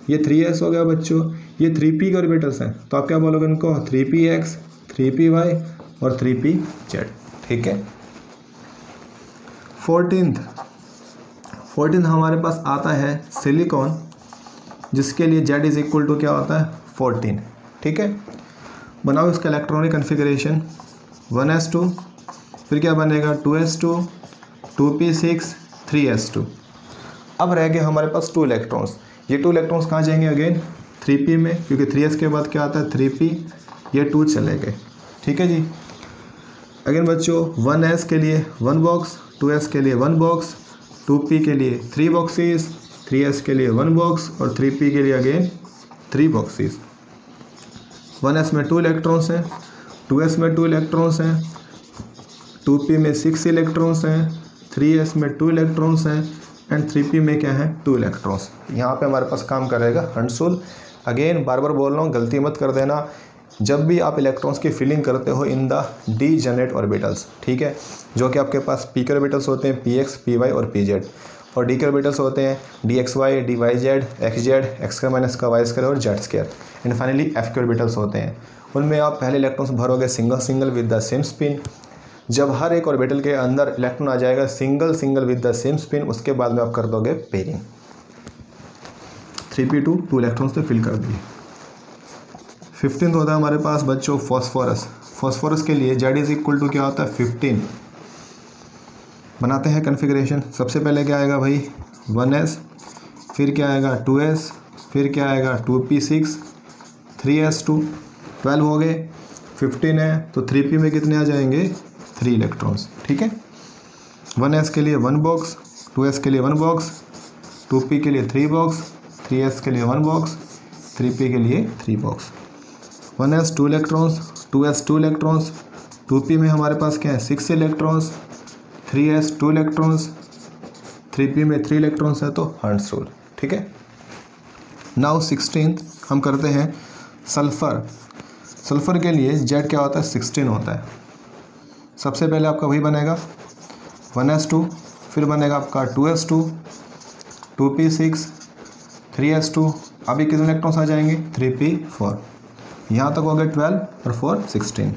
ये 3s हो गया बच्चों, ये 3p के ऑर्बिटल्स हैं, तो आप क्या बोलोगे इनको 3px, 3py और 3pz। ठीक है, 14th हमारे पास आता है सिलिकॉन, जिसके लिए Z इज इक्वल टू क्या होता है 14। ठीक है, बनाओ इसका इलेक्ट्रॉनिक कन्फिग्रेशन। 1s2, फिर क्या बनेगा 2s2, 2p6, 3s2। अब रह गए हमारे पास 2 इलेक्ट्रॉन्स। ये 2 इलेक्ट्रॉन्स कहाँ जाएंगे अगेन 3p में, क्योंकि 3s के बाद क्या आता है 3p, ये 2 चले गए। ठीक है जी, अगेन बच्चों 1s के लिए 1 बॉक्स, 2s के लिए 1 बॉक्स, 2p के लिए 3 बॉक्सेस, 3s के लिए 1 बॉक्स और 3p के लिए अगेन 3 बॉक्सेस। 1s में 2 इलेक्ट्रॉन्स हैं, 2s में 2 इलेक्ट्रॉन्स हैं, 2p में 6 इलेक्ट्रॉन्स हैं, 3s में 2 इलेक्ट्रॉन्स हैं एंड 3p में क्या है 2 इलेक्ट्रॉन्स। यहाँ पे हमारे पास काम करेगा हंसुल। अगेन बार बार बोल रहा हूँ, गलती मत कर देना, जब भी आप इलेक्ट्रॉन्स की फिलिंग करते हो इन द डीजेनरेट ऑर्बिटल्स। ठीक है, जो कि आपके पास p के ऑर्बिटल्स होते हैं px, py और pz, और d के ऑर्बिटल्स होते हैं dxy, dyz, xz, x² minus का y² और z², एंड फाइनली f के ऑर्बिटल्स होते हैं। उनमें आप पहले इलेक्ट्रॉन्स भरोगे single single with the same spin. जब हर एक ऑर्बिटल के अंदर इलेक्ट्रॉन आ जाएगा single single with the same spin, उसके बाद में आप कर दोगे पेयरिंग। 3p2 2 इलेक्ट्रॉन्स तो फिल कर दिए। 15th होता है हमारे पास बच्चों फॉस्फोरस। फॉस्फोरस के लिए Z इज इक्वल टू क्या होता है 15। बनाते हैं कन्फिग्रेशन। सबसे पहले क्या आएगा भाई 1s, फिर क्या आएगा 2s, फिर क्या आएगा 2p6, 3s2, 12 हो गए। 15 है तो 3p में कितने आ जाएंगे 3 इलेक्ट्रॉन्स। ठीक है, 1s के लिए 1 बॉक्स, 2s के लिए 1 बॉक्स, 2p के लिए 3 बॉक्स, 3s के लिए 1 बॉक्स, 3p के लिए 3 box. 1s 2 electrons, 2s 2 electrons, 2p में हमारे पास क्या है 6 इलेक्ट्रॉन्स, 3s 2 इलेक्ट्रॉन्स, 3p में 3 इलेक्ट्रॉन्स है तो हर्ट्ज रूल। ठीक है, नाउ 16th हम करते हैं सल्फ़र। सल्फ़र के लिए जेड क्या होता है 16 होता है। सबसे पहले आपका वही बनेगा 1s2, फिर बनेगा आपका 2s2, 2p6, 3s2, अभी कितने इलेक्ट्रॉन्स आ जाएंगे 3p4, यहाँ तक हो गए 12 और 4 16।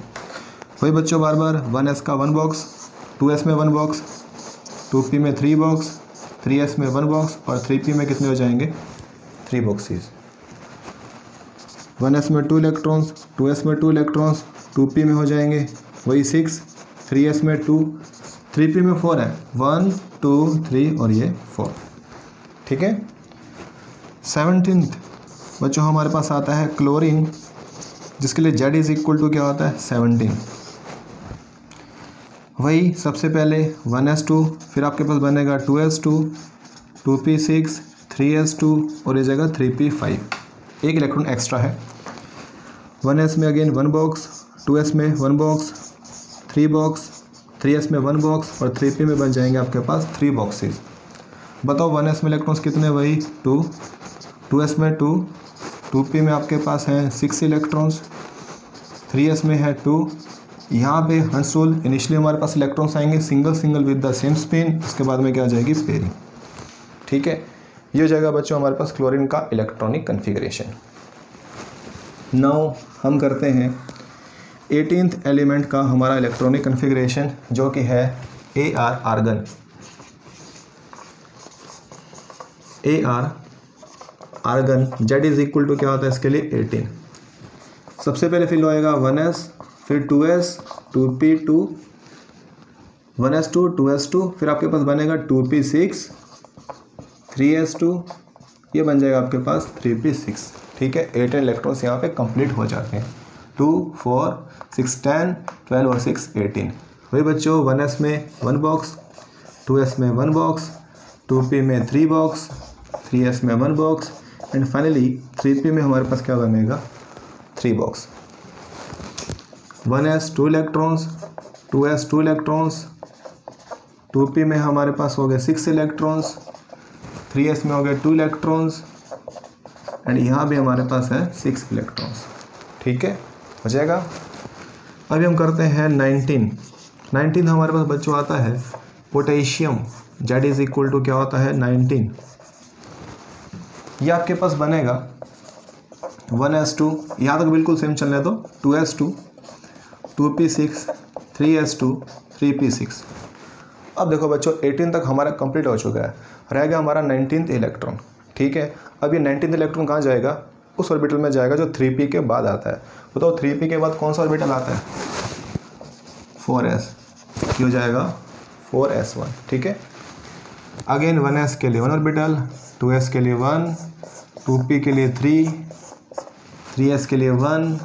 वही बच्चों बार बार 1s का 1 बॉक्स, 2s में 1 बॉक्स, 2p में 3 बॉक्स, 3s में 1 बॉक्स और 3p में कितने हो जाएंगे 3 बॉक्सेस। 1s में 2 इलेक्ट्रॉन्स, 2s में 2 इलेक्ट्रॉन्स, 2p में हो जाएंगे वही 6, 3s में 2, 3p में 4 है 1 2 3 और ये 4। ठीक है। 17th बच्चों हमारे पास आता है क्लोरीन, जिसके लिए Z इज इक्वल टू क्या होता है 17। वही सबसे पहले 1s2, फिर आपके पास बनेगा 2s2, 2p6, 3s2 और ये जगह 3p5, एक इलेक्ट्रॉन एक्स्ट्रा है। 1s में अगेन 1 बॉक्स, 2s में 1 बॉक्स, 3 बॉक्स, 3s में 1 बॉक्स और 3p में बन जाएंगे आपके पास 3 बॉक्सेस। बताओ 1s में इलेक्ट्रॉन्स कितने, वही 2, 2s में 2, 2p में आपके पास हैं 6 इलेक्ट्रॉन्स, 3s में है 2। यहाँ पे हंस रूल, इनिशियली हमारे पास इलेक्ट्रॉन्स आएंगे single single with the same spin, उसके बाद में क्या आ जाएगी पेयरिंग। ठीक है, ये हो जाएगा बच्चों हमारे पास क्लोरीन का इलेक्ट्रॉनिक कन्फिगरेशन। नाउ हम करते हैं 18th एलिमेंट का हमारा इलेक्ट्रॉनिक कन्फिगरेशन, जो कि है AR argon. AR argon Z is equal to क्या होता है इसके लिए 18। सबसे पहले फिल होएगा 1s, फिर 2s, 2p2, 1s2, 2s2, फिर आपके पास बनेगा 2p6, 3s2, ये बन जाएगा आपके पास 3p6। ठीक है, 18 इलेक्ट्रॉन्स यहाँ पे कंप्लीट हो जाते हैं। 2 4 6 10 12 और 6 18। वही बच्चों 1s में 1 बॉक्स, 2s में 1 बॉक्स, 2p में 3 बॉक्स, 3s में 1 बॉक्स एंड फाइनली 3p में हमारे पास क्या बनेगा 3 box. 1s 2 electrons, 2s 2 electrons, 2p में हमारे पास हो गए 6 इलेक्ट्रॉन्स, 3s में हो गए 2 इलेक्ट्रॉन्स एंड यहाँ भी हमारे पास है 6 इलेक्ट्रॉन्स। ठीक है, हो जाएगा। अभी हम करते हैं 19 हमारे पास बच्चों आता है potassium. Z is equal to क्या होता है 19। ये आपके पास बनेगा 1s2, यहाँ तक बिल्कुल सेम चलने दो, 2s2, 2p6, 3s2, 3p6। अब देखो बच्चों 18 तक हमारा कंप्लीट हो चुका है, रह गया हमारा 19th इलेक्ट्रॉन। ठीक है, अब ये 19th इलेक्ट्रॉन कहाँ जाएगा, उस ऑर्बिटल में जाएगा जो 3p के बाद आता है। बताओ 3p के बाद कौन सा ऑर्बिटल आता है 4s, ये हो जाएगा 4s1। ठीक है, अगेन 1s के लिए 1 ऑर्बिटल, 2s के लिए 1, 2p के लिए 3, 3s के लिए 1,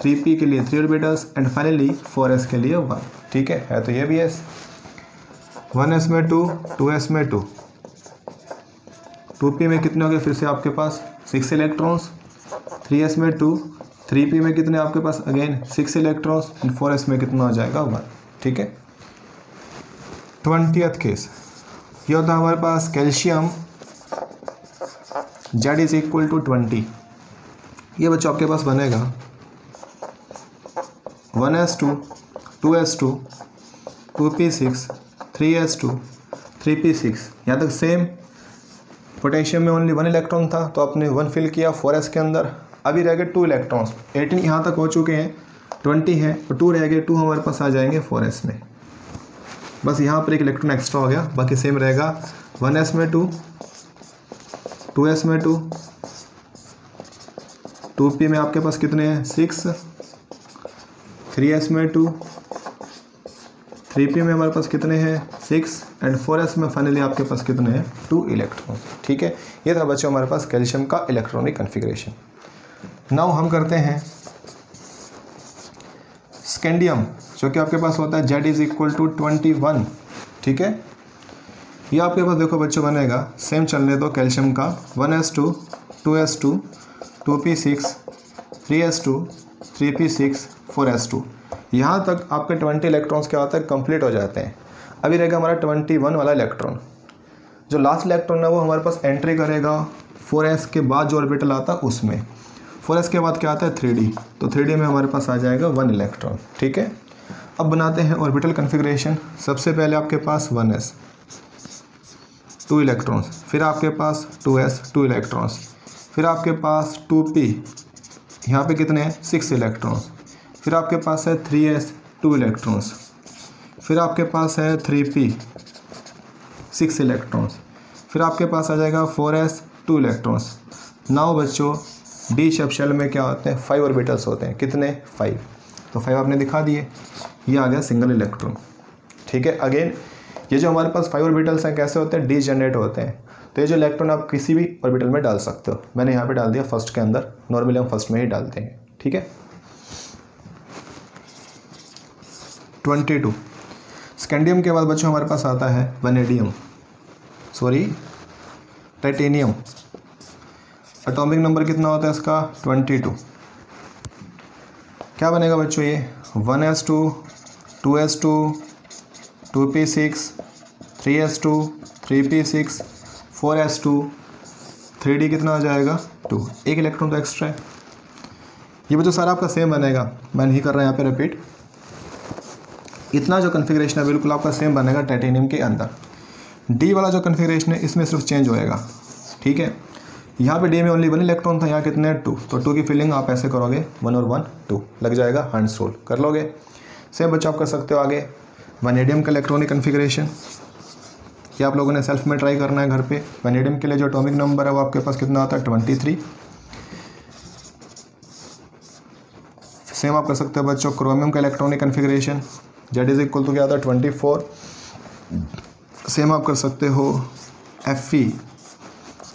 3p के लिए 3 ऑर्बिटल्स एंड फाइनली 4s के लिए 1। ठीक है तो ये भी s। 1s में 2, 2s में 2, 2p में कितने हो गए फिर से आपके पास 6 इलेक्ट्रॉन्स, 3s में 2, 3p में कितने आपके पास अगेन 6 इलेक्ट्रॉन्स एंड 4s में कितना हो जाएगा 1। ठीक है, 20th केस ये होता है हमारे पास calcium. Z is equal to 20। ये बच्चों आपके पास बनेगा 1s2, 2s2, 2p6, 3s2, 3p6, यहाँ तक सेम। पोटेशियम में ओनली 1 इलेक्ट्रॉन था तो आपने 1 फिल किया 4s के अंदर। अभी रह गए 2 इलेक्ट्रॉन्स, 18 यहाँ तक हो चुके हैं, 20 है तो 2 रह गए, 2 हमारे पास आ जाएंगे 4s में। बस यहाँ पर एक इलेक्ट्रॉन एक्स्ट्रा हो गया, बाकी सेम रहेगा। 1s में 2, 2s में 2, 2p में आपके पास कितने हैं 6, 3s में 2, 3p में हमारे पास कितने हैं 6 एंड 4s में फाइनली आपके पास कितने हैं 2 इलेक्ट्रॉन। ठीक है, ये था बच्चों हमारे पास कैल्शियम का इलेक्ट्रॉनिक कन्फिगरेशन। नाउ हम करते हैं स्कैंडियम, जो कि आपके पास होता है Z इज इक्वल टू 21। ठीक है, ये आपके पास देखो बच्चों बनेगा सेम चलने दो कैल्शियम का 1s2, 2s2, 2p6, 3s2, 3p6, 4s2। यहाँ तक आपके 20 इलेक्ट्रॉन्स क्या होता है कंप्लीट हो जाते हैं। अभी रहेगा हमारा 21 वाला इलेक्ट्रॉन। जो लास्ट इलेक्ट्रॉन है वो हमारे पास एंट्री करेगा 4s के बाद जो ऑर्बिटल आता है उसमें। 4s के बाद क्या आता है 3d, तो 3d में हमारे पास आ जाएगा 1 इलेक्ट्रॉन। ठीक है, अब बनाते हैं ऑर्बिटल कन्फिग्रेशन। सबसे पहले आपके पास 1s 2 इलेक्ट्रॉन्स, फिर आपके पास 2s 2 इलेक्ट्रॉन्स, फिर आपके पास 2p, यहाँ पे कितने हैं 6 इलेक्ट्रॉन्स, फिर आपके पास है 3s 2 इलेक्ट्रॉन्स, फिर आपके पास है 3p 6 इलेक्ट्रॉन्स, फिर आपके पास आ जाएगा 4s 2 इलेक्ट्रॉन्स। नाउ बच्चों डी शेप शेल में क्या होते हैं 5 ऑर्बिटल्स होते हैं, कितने 5, तो 5 आपने दिखा दिए, ये आ गया सिंगल इलेक्ट्रॉन। ठीक है, अगेन ये जो हमारे पास 5 ऑर्बिटल्स हैं कैसे होते हैं, डी जनरेट होते हैं। तो ये जो इलेक्ट्रॉन आप किसी भी ऑर्बिटल में डाल सकते हो, मैंने यहाँ पे डाल दिया फर्स्ट के अंदर, नॉर्मली हम फर्स्ट में ही डालते हैं। ठीक है, 22 स्कैंडियम के बाद बच्चों हमारे पास आता है टाइटेनियम। एटॉमिक नंबर कितना होता है इसका 22। क्या बनेगा बच्चों ये 1s2 2s2 2p6 3s2 3p6 4s2 3d कितना आ जाएगा 2, एक इलेक्ट्रॉन तो एक्स्ट्रा है। ये बच्चों सारा आपका सेम बनेगा, मैं नहीं कर रहा यहाँ पे रिपीट। इतना जो कन्फिग्रेशन है बिल्कुल आपका सेम बनेगा टाइटेनियम के अंदर। डी वाला जो कन्फिग्रेशन है इसमें सिर्फ चेंज होएगा। ठीक है, यहाँ पे डी में ओनली 1 इलेक्ट्रॉन था, यहाँ कितने हैं 2, तो 2 की फिलिंग आप ऐसे करोगे 1 और 1 2 लग जाएगा, हैंड्स रोल कर लोगे। सेम बच्चा आप कर सकते हो आगे वैनेडियम का इलेक्ट्रॉनिक कन्फिग्रेशन। ये आप लोगों ने सेल्फ में ट्राई करना है घर पे। वैनेडियम के लिए जो एटॉमिक नंबर है वो आपके पास कितना आता है 23। सेम आप कर सकते हो बच्चों क्रोमियम का electronic configuration, Z is equal to क्या आता है 24। सेम आप कर सकते हो Fe,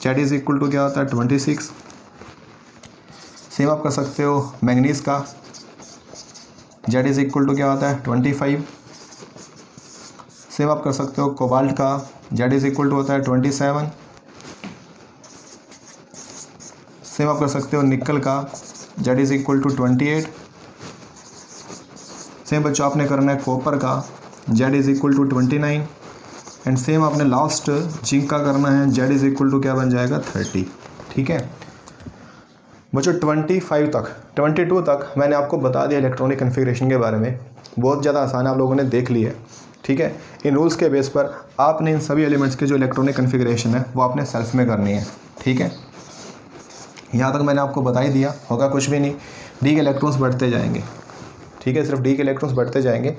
Z is equal to क्या होता है 26। सेम आप कर सकते हो मैंगनीज का, जेड इज इक्वल टू क्या होता है 25। सेम आप कर सकते हो कोबाल्ट का, जेड इज इक्वल टू होता है 27। सेम आप कर सकते हो निकल का, Z is equal to 28। Same बच्चों आपने करना है कॉपर का, Z is equal to 29। And same आपने लास्ट जिंक का करना है, जेड इज इक्वल टू क्या बन जाएगा 30। ठीक है बच्चों 25 तक 22 तक मैंने आपको बता दिया इलेक्ट्रॉनिक कन्फिग्रेशन के बारे में, बहुत ज़्यादा आसान आप लोगों ने देख ली है। ठीक है, इन रूल्स के बेस पर आपने इन सभी एलिमेंट्स के जो इलेक्ट्रॉनिक कन्फिग्रेशन है वो आपने सेल्फ में करनी है। ठीक है, यहाँ तक मैंने आपको बता ही दिया, होगा कुछ भी नहीं, डी के इलेक्ट्रॉन्स बढ़ते जाएंगे। ठीक है, सिर्फ डी के इलेक्ट्रॉन्स बढ़ते जाएंगे।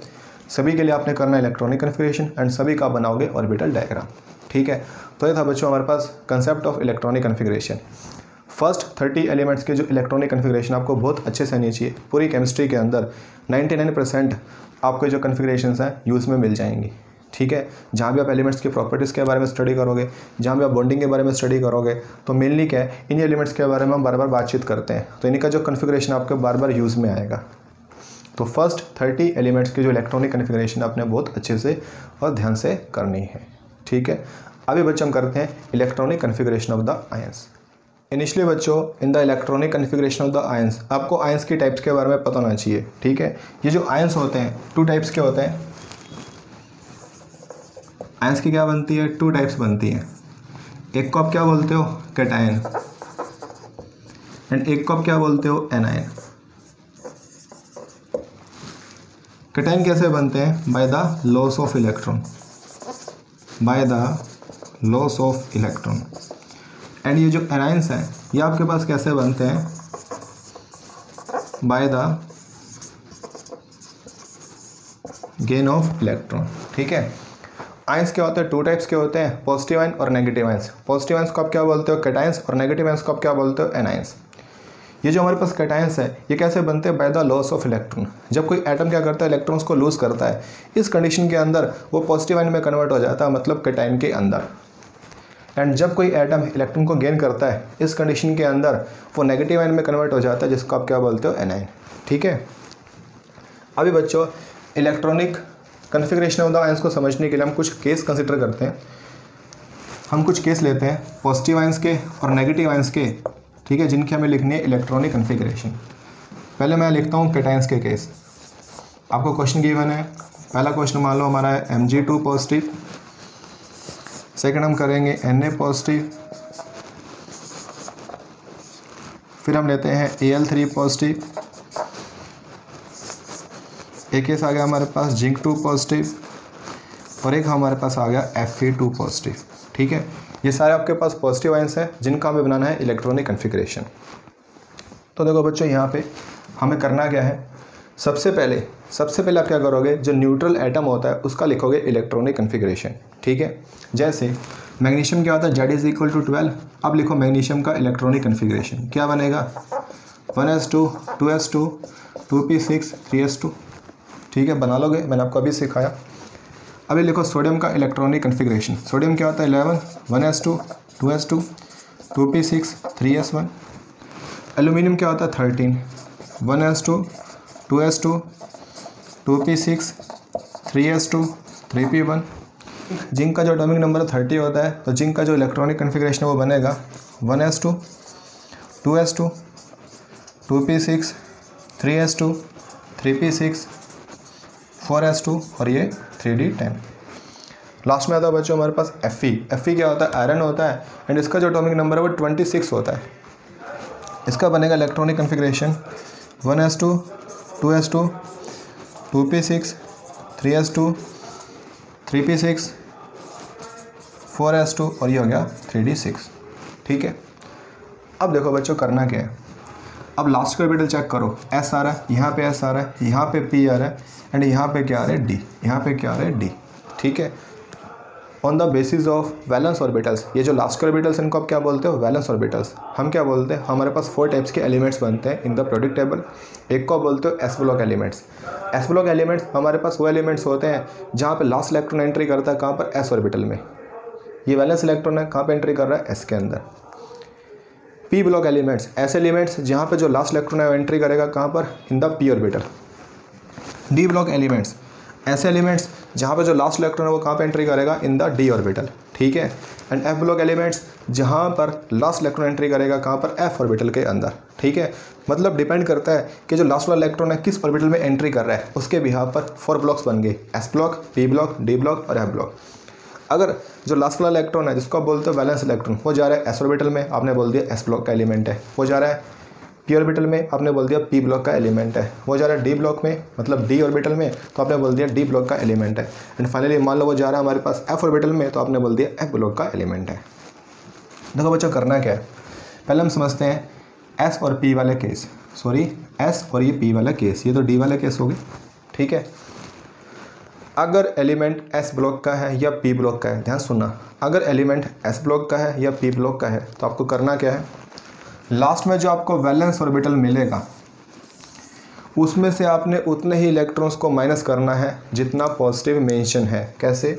सभी के लिए आपने करना है इलेक्ट्रॉनिक कन्फिग्रेशन एंड सभी का बनाओगे ऑर्बिटल डायग्राम। ठीक है, तो ये था बच्चों हमारे पास concept of electronic configuration. First 30 elements के जो इलेक्ट्रॉनिक कन्फिग्रेशन आपको बहुत अच्छे से आनी चाहिए। पूरी केमिस्ट्री के अंदर 99% आपके जो कन्फिग्रेशंस हैं यूज़ में मिल जाएंगी। ठीक है, जहाँ भी आप एलिमेंट्स की प्रॉपर्टीज़ के बारे में स्टडी करोगे, जहाँ भी आप बॉन्डिंग के बारे में स्टडी करोगे, तो मेनली क्या है इन एलिमेंट्स के बारे में हम बार बार बातचीत करते हैं, तो इनका जो कन्फिग्रेशन आपके बार बार यूज़ में आएगा। तो फर्स्ट 30 एलिमेंट्स की जो इलेक्ट्रॉनिक कन्फिग्रेशन आपने बहुत अच्छे से और ध्यान से करनी है। ठीक है, अभी बच्चे हम करते हैं electronic configuration of the ions. Initially बच्चों in the electronic configuration of the ions आपको आयंस की टाइप्स के बारे में पता होना चाहिए। ठीक है, ये जो आयंस होते हैं 2 टाइप्स के होते हैं। आयंस की क्या बनती है 2 टाइप्स बनती हैं। एक को आप क्या बोलते हो कैटायन एंड एक को आप क्या बोलते हो एनायन। कैटायन कैसे बनते हैं by the loss of electron, by the loss of electron. And ये जो एनायंस हैं ये आपके पास कैसे बनते हैं by the gain of electron. ठीक है, आयंस क्या होते हैं 2 टाइप्स के होते हैं, पॉजिटिव आयन और नेगेटिव आयंस। पॉजिटिव आयंस को आप क्या बोलते हो कैटायंस और नेगेटिव आयंस को आप क्या बोलते हो एनायंस। ये जो हमारे पास कैटायंस है ये कैसे बनते हैं by the loss of electron. जब कोई एटम क्या करता है इलेक्ट्रॉन्स को लूज करता है, इस कंडीशन के अंदर वो पॉजिटिव आयन में कन्वर्ट हो जाता है, मतलब कैटायन के अंदर। एंड जब कोई एटम इलेक्ट्रॉन को गेन करता है इस कंडीशन के अंदर वो नेगेटिव आयन में कन्वर्ट हो जाता है, जिसको आप क्या बोलते हो एनायन। ठीक है, अभी बच्चों electronic configuration of the ions को समझने के लिए हम कुछ केस कंसिडर करते हैं। हम कुछ केस लेते हैं पॉजिटिव आयंस के और नेगेटिव आयंस के। ठीक है, जिनके हमें लिखनी है इलेक्ट्रॉनिक कन्फिग्रेशन। पहले मैं लिखता हूँ कैटायंस के केस। आपको क्वेश्चन गिवन है, पहला क्वेश्चन मान लो हमारा है Mg2 पॉजिटिव, सेकंड हम करेंगे Na पॉजिटिव, फिर हम लेते हैं Al3 पॉजिटिव, एक केस आ गया हमारे पास जिंक 2 पॉजिटिव, और एक हमारे पास आ गया Fe2 पॉजिटिव। ठीक है, ये सारे आपके पास पॉजिटिव आयंस हैं जिनका हमें बनाना है इलेक्ट्रॉनिक कन्फिग्रेशन। तो देखो बच्चों, यहाँ पे हमें करना क्या है, सबसे पहले आप क्या करोगे, जो न्यूट्रल एटम होता है उसका लिखोगे इलेक्ट्रॉनिक कन्फिग्रेशन। ठीक है, जैसे मैग्नीशियम क्या होता है, Z=12। अब लिखो मैग्नीशियम का इलेक्ट्रॉनिक कन्फिग्रेशन क्या बनेगा, 1s2 2s2 2p6 3s2। ठीक है, बना लोगे, मैंने आपको अभी सिखाया। अभी लिखो सोडियम का इलेक्ट्रॉनिक कन्फिग्रेशन। सोडियम क्या होता है, 11 1s2 2s2 2p6 3s1। Aluminium क्या होता है, 13 1s2 2s2 2p6 3s2 3p1। Zinc का जो एटॉमिक नंबर 30 होता है, तो जिंक का जो इलेक्ट्रॉनिक कन्फिग्रेशन है वो बनेगा 1s2 2s2 2p6 3s2 3p6 4s2 और ये 3d10। लास्ट में आता है बच्चों हमारे पास Fe क्या होता है, आयरन होता है, एंड इसका जो एटॉमिक नंबर है वो 26 होता है। इसका बनेगा electronic configuration 1s2 2s2 2p6 3s2 3p6 4s2 और ये हो गया 3d6। ठीक है, अब देखो बच्चों करना क्या है, अब लास्ट का ऑर्बिटल चेक करो, s आ रहा है, यहाँ पे s आ रहा है, यहाँ पे p आ रहा है, एंड यहाँ पे क्या आ रहा है, d, यहाँ पे क्या आ रहा है, d। ठीक है, on the basis of valence orbitals, ये जो लास्ट के ऑर्बिटल्स इनको आप क्या बोलते हो, वैलेंस ऑर्बिटल्स। हम क्या बोलते हैं, हमारे पास 4 टाइप्स के एलिमेंट्स बनते हैं इन द पीरियोडिक टेबल। एक को बोलते हो S block elements. S block elements हमारे पास वो एलिमेंट्स होते हैं जहाँ पे लास्ट इलेक्ट्रॉन एंट्री करता है, कहाँ पर, एस ऑर्बिटल में। ये वैलेंस इलेक्ट्रॉन है, कहाँ पे एंट्री कर रहा है, एस के अंदर। पी ब्लॉक एलिमेंट्स, ऐसे एलिमेंट्स जहाँ पे जो लास्ट इलेक्ट्रॉन है वो एंट्री करेगा, कहाँ पर, in the P orbital. D block elements, ऐसे एलिमेंट्स जहाँ पे जो लास्ट इलेक्ट्रॉन है वो कहाँ पे एंट्री करेगा, इन द डी ऑर्बिटल। ठीक है, एंड एफ ब्लॉक एलिमेंट्स जहाँ पर लास्ट इलेक्ट्रॉन एंट्री करेगा, कहाँ पर, एफ ऑर्बिटल के अंदर। ठीक है, मतलब डिपेंड करता है कि जो लास्ट वाला इलेक्ट्रॉन है किस ऑर्बिटल में एंट्री कर रहा है, उसके बिहाफ पर 4 ब्लॉक्स बन गए, S block, P block, D block और एफ ब्लॉक। अगर जो लास्ट वाला इलेक्ट्रॉन है जिसको आप बोलते हो वैलेंस इलेक्ट्रॉन, वो जा रहा है एस ऑर्बिटल में, आपने बोल दिया एस ब्लॉक का एलिमेंट है। वो जा रहा है पी ऑर्बिटल में, आपने बोल दिया पी ब्लॉक का एलिमेंट है। वो जा रहा है डी ब्लॉक में, मतलब डी ऑर्बिटल में, तो आपने बोल दिया डी ब्लॉक का एलिमेंट है। एंड फाइनली मान लो वो जा रहा है हमारे पास एफ ऑर्बिटल में, तो आपने बोल दिया एफ ब्लॉक का एलिमेंट है। देखो बच्चों करना क्या है, पहले हम समझते हैं एस और पी वाले केस, सॉरी एस और ये पी वाला केस, ये तो डी वाला केस हो गया। ठीक है, अगर एलिमेंट एस ब्लॉक का है या पी ब्लॉक का है, ध्यान सुनना, अगर एलिमेंट एस ब्लॉक का है या पी ब्लॉक का है तो आपको करना क्या है, लास्ट में जो आपको वैलेंस ऑर्बिटल मिलेगा उसमें से आपने उतने ही इलेक्ट्रॉन्स को माइनस करना है जितना पॉजिटिव मेंशन है। कैसे,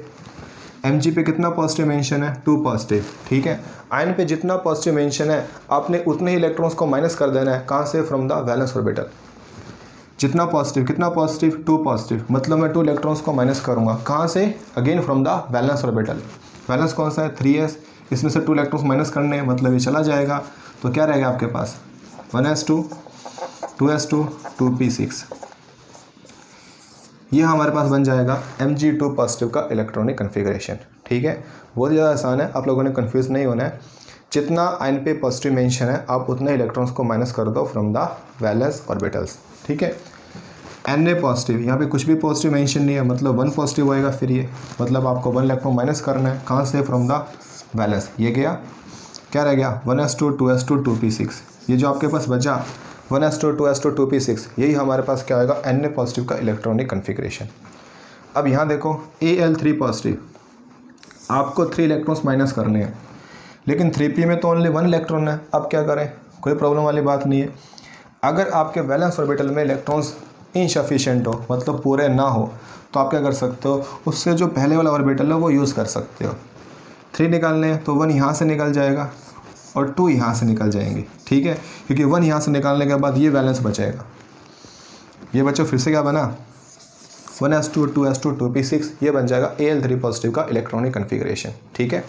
Mg पे कितना पॉजिटिव मेंशन है, 2 पॉजिटिव। ठीक है, आयन पे जितना पॉजिटिव मेंशन है आपने उतने ही इलेक्ट्रॉन्स को माइनस कर देना है, कहाँ से, फ्रॉम द वैलेंस ऑर्बिटल। जितना पॉजिटिव, कितना पॉजिटिव, 2 पॉजिटिव, मतलब मैं 2 इलेक्ट्रॉन्स को माइनस करूँगा, कहाँ से, again from the valence orbital. Valence कौन सा है, 3s, इसमें से 2 इलेक्ट्रॉन्स माइनस करने हैं, मतलब ये चला जाएगा, तो क्या रहेगा आपके पास, 1s2 2s2 2p6। ये हमारे पास बन जाएगा Mg2 पॉजिटिव का इलेक्ट्रॉनिक कन्फिग्रेशन। ठीक है, बहुत ज़्यादा आसान है, आप लोगों ने कन्फ्यूज़ नहीं होना है। जितना आयन पे पॉजिटिव मेंशन है आप उतने इलेक्ट्रॉन्स को माइनस कर दो फ्रॉम द वैलेंस ऑर्बिटल्स। ठीक है, Na पॉजिटिव, यहाँ पे कुछ भी पॉजिटिव मेंशन नहीं है, मतलब 1 पॉजिटिव होएगा, फिर ये मतलब आपको 1 इलेक्ट्रॉन माइनस करना है, कहाँ से, फ्रॉम द वैलेंस। ये गया, क्या रह गया, 1s2 2s2 2p6। ये जो आपके पास बचा 1s2 2s2 2p6, यही हमारे पास क्या आएगा, Na पॉजिटिव का इलेक्ट्रॉनिक कन्फिग्रेशन। अब यहाँ देखो Al3 पॉजिटिव, आपको 3 इलेक्ट्रॉन्स माइनस करने हैं, लेकिन 3p में तो ओनली 1 इलेक्ट्रॉन है। अब क्या करें, कोई प्रॉब्लम वाली बात नहीं है। अगर आपके वैलेंस ऑर्बिटल में इलेक्ट्रॉन्स इनसफिशिएंट हो, मतलब पूरे ना हो, तो आप क्या कर सकते हो, उससे जो पहले वाला ऑर्बिटल है वो यूज़ कर सकते हो। 3 निकालने हैं तो 1 यहाँ से निकल जाएगा और 2 यहाँ से निकल जाएंगे। ठीक है, क्योंकि 1 यहाँ से निकालने के बाद ये वैलेंस बचेगा। ये बच्चों फिर से क्या बना, 1s2 2s2 2p6, ये बन जाएगा Al3 पॉजिटिव का इलेक्ट्रॉनिक कन्फिग्रेशन। ठीक है,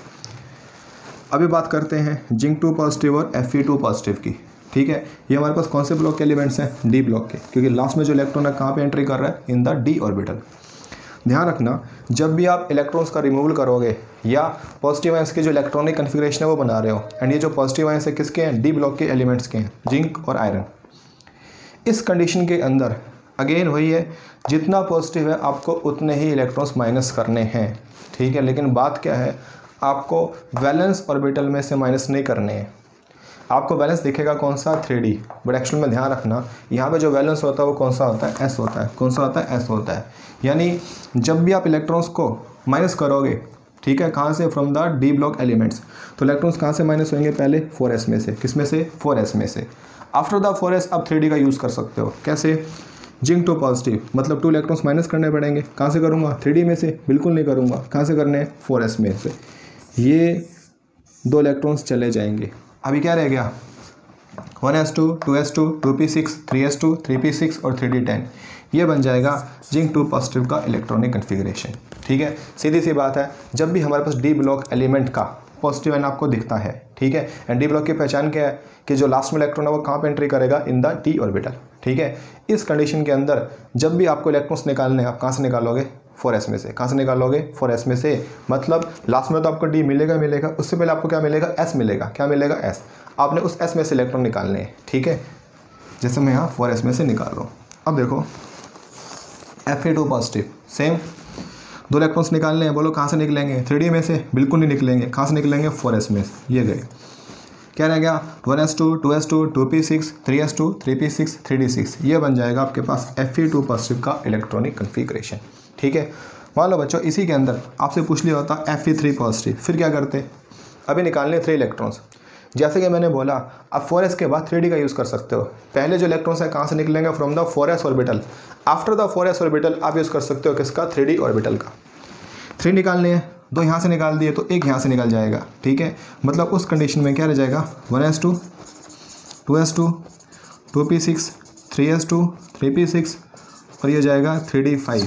अभी बात करते हैं जिंक 2 पॉजिटिव और Fe2 पॉजिटिव की। ठीक है, ये हमारे पास कौन से ब्लॉक के एलिमेंट्स हैं, डी ब्लॉक के, क्योंकि लास्ट में जो इलेक्ट्रॉन है कहाँ पे एंट्री कर रहा है, इन द डी ऑर्बिटल। ध्यान रखना, जब भी आप इलेक्ट्रॉन्स का रिमूवल करोगे या पॉजिटिव आयंस के जो इलेक्ट्रॉनिक कन्फिग्रेशन है वो बना रहे हो, एंड ये जो पॉजिटिव आयंस है किसके हैं, डी ब्लॉक के एलिमेंट्स के हैं, जिंक और आयरन। इस कंडीशन के अंदर अगेन वही है, जितना पॉजिटिव है आपको उतने ही इलेक्ट्रॉन्स माइनस करने हैं, ठीक है। लेकिन बात क्या है, आपको वैलेंस ऑर्बिटल में से माइनस नहीं करने हैं। आपको वैलेंस दिखेगा कौन सा, 3D, बट एक्चुअल में ध्यान रखना यहाँ पे जो वैलेंस होता है वो कौन सा होता है, S होता है। कौन सा होता है, S होता है। यानी जब भी आप इलेक्ट्रॉन्स को माइनस करोगे, ठीक है, कहाँ से, from the D block elements, तो इलेक्ट्रॉन्स कहाँ से माइनस होंगे, पहले 4s में से। किस में से, 4s में से। आफ्टर द 4s आप 3D का यूज़ कर सकते हो। कैसे, जिंक टू पॉजिटिव, मतलब 2 इलेक्ट्रॉन्स माइनस करने पड़ेंगे। कहाँ से करूँगा, 3D में से, बिल्कुल नहीं करूँगा। कहाँ से करने हैं, 4s में से। ये 2 इलेक्ट्रॉन्स चले जाएंगे। अभी क्या रह गया, 1s2, 2s2, 2p6, 3s2, 3p6 और 3d10। ये बन जाएगा जिंक टू पॉजिटिव का इलेक्ट्रॉनिक कन्फिग्रेशन, ठीक है। सीधी सी बात है, जब भी हमारे पास डी ब्लॉक एलिमेंट का पॉजिटिव आयन आपको दिखता है, ठीक है, एंड डी ब्लॉक की पहचान क्या है कि जो लास्ट में इलेक्ट्रॉन है वो कहाँ पे एंट्री करेगा, इन द डी ऑर्बिटल, ठीक है। इस कंडीशन के अंदर जब भी आपको इलेक्ट्रॉन्स निकालने हैं, आप कहाँ से निकालोगे, 4s में से। कहाँ से निकालोगे, 4s में से। मतलब लास्ट में तो आपको डी मिलेगा, उससे पहले आपको क्या मिलेगा, s मिलेगा। क्या मिलेगा, s। आपने उस s में से इलेक्ट्रॉन निकालने हैं, ठीक है। जैसे मैं यहाँ 4s में से निकाल रहा हूँ। अब देखो Fe2 पॉजिटिव, सेम 2 इलेक्ट्रॉन्स निकालने हैं, बोलो कहाँ से निकलेंगे, 3D में से, बिल्कुल नहीं निकलेंगे। कहाँ से निकलेंगे, 4s में से। ये गए, क्या रह गया, 1s2, 2s2, 2p6, 3s2, 3p6, 3d6। ये बन जाएगा आपके पास Fe2 पॉजिटिव का इलेक्ट्रॉनिक कन्फिग्रेशन, ठीक है। मान लो बच्चों इसी के अंदर आपसे पूछ लिया होता Fe3 पॉजिटिव, फिर क्या करते, अभी निकालने 3 इलेक्ट्रॉन्स। जैसे कि मैंने बोला, आप 4s के बाद 3D का यूज़ कर सकते हो। पहले जो इलेक्ट्रॉन्स है कहाँ से निकलेंगे, from the 4s orbital. After the 4s orbital आप यूज़ कर सकते हो किसका, 3D ऑर्बिटल का। 3 निकालने हैं, 2 यहाँ से निकाल दिए तो 1 यहाँ से निकल जाएगा, ठीक है। मतलब उस कंडीशन में क्या रह जाएगा, 1s2, 2s2, 2p6, 3s2, 3p6 और ये जाएगा 3d5,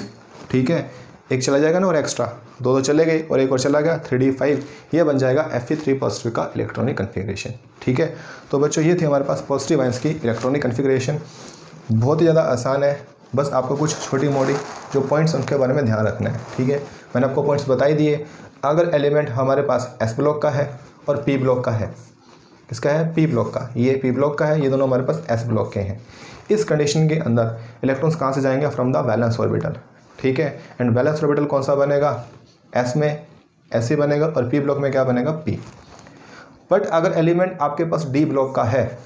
ठीक है। एक चला जाएगा ना और एक्स्ट्रा, 2 चले गए और एक और चला गया, 3d5। ये बन जाएगा Fe3 पॉजिटिव का इलेक्ट्रॉनिक कन्फिग्रेशन, ठीक है। तो बच्चों ये थी हमारे पास पॉजिटिव आयंस की इलेक्ट्रॉनिक कन्फिग्रेशन। बहुत ही ज़्यादा आसान है, बस आपको कुछ छोटी मोटी जो पॉइंट्स उनके बारे में ध्यान रखना है, ठीक है। मैंने आपको पॉइंट्स बता ही दिए। अगर एलिमेंट हमारे पास S ब्लॉक का है और P ब्लॉक का है, किसका है, P ब्लॉक का, ये P ब्लॉक का है, ये दोनों हमारे पास S ब्लॉक के हैं। इस कंडीशन के अंदर इलेक्ट्रॉन्स कहाँ से जाएंगे, फ्रॉम द वैलेंस ऑर्बिटल, ठीक है। एंड वैलेंस ऑर्बिटल कौन सा बनेगा, S में S ही बनेगा और P ब्लॉक में क्या बनेगा, P। बट अगर एलिमेंट आपके पास D ब्लॉक का है,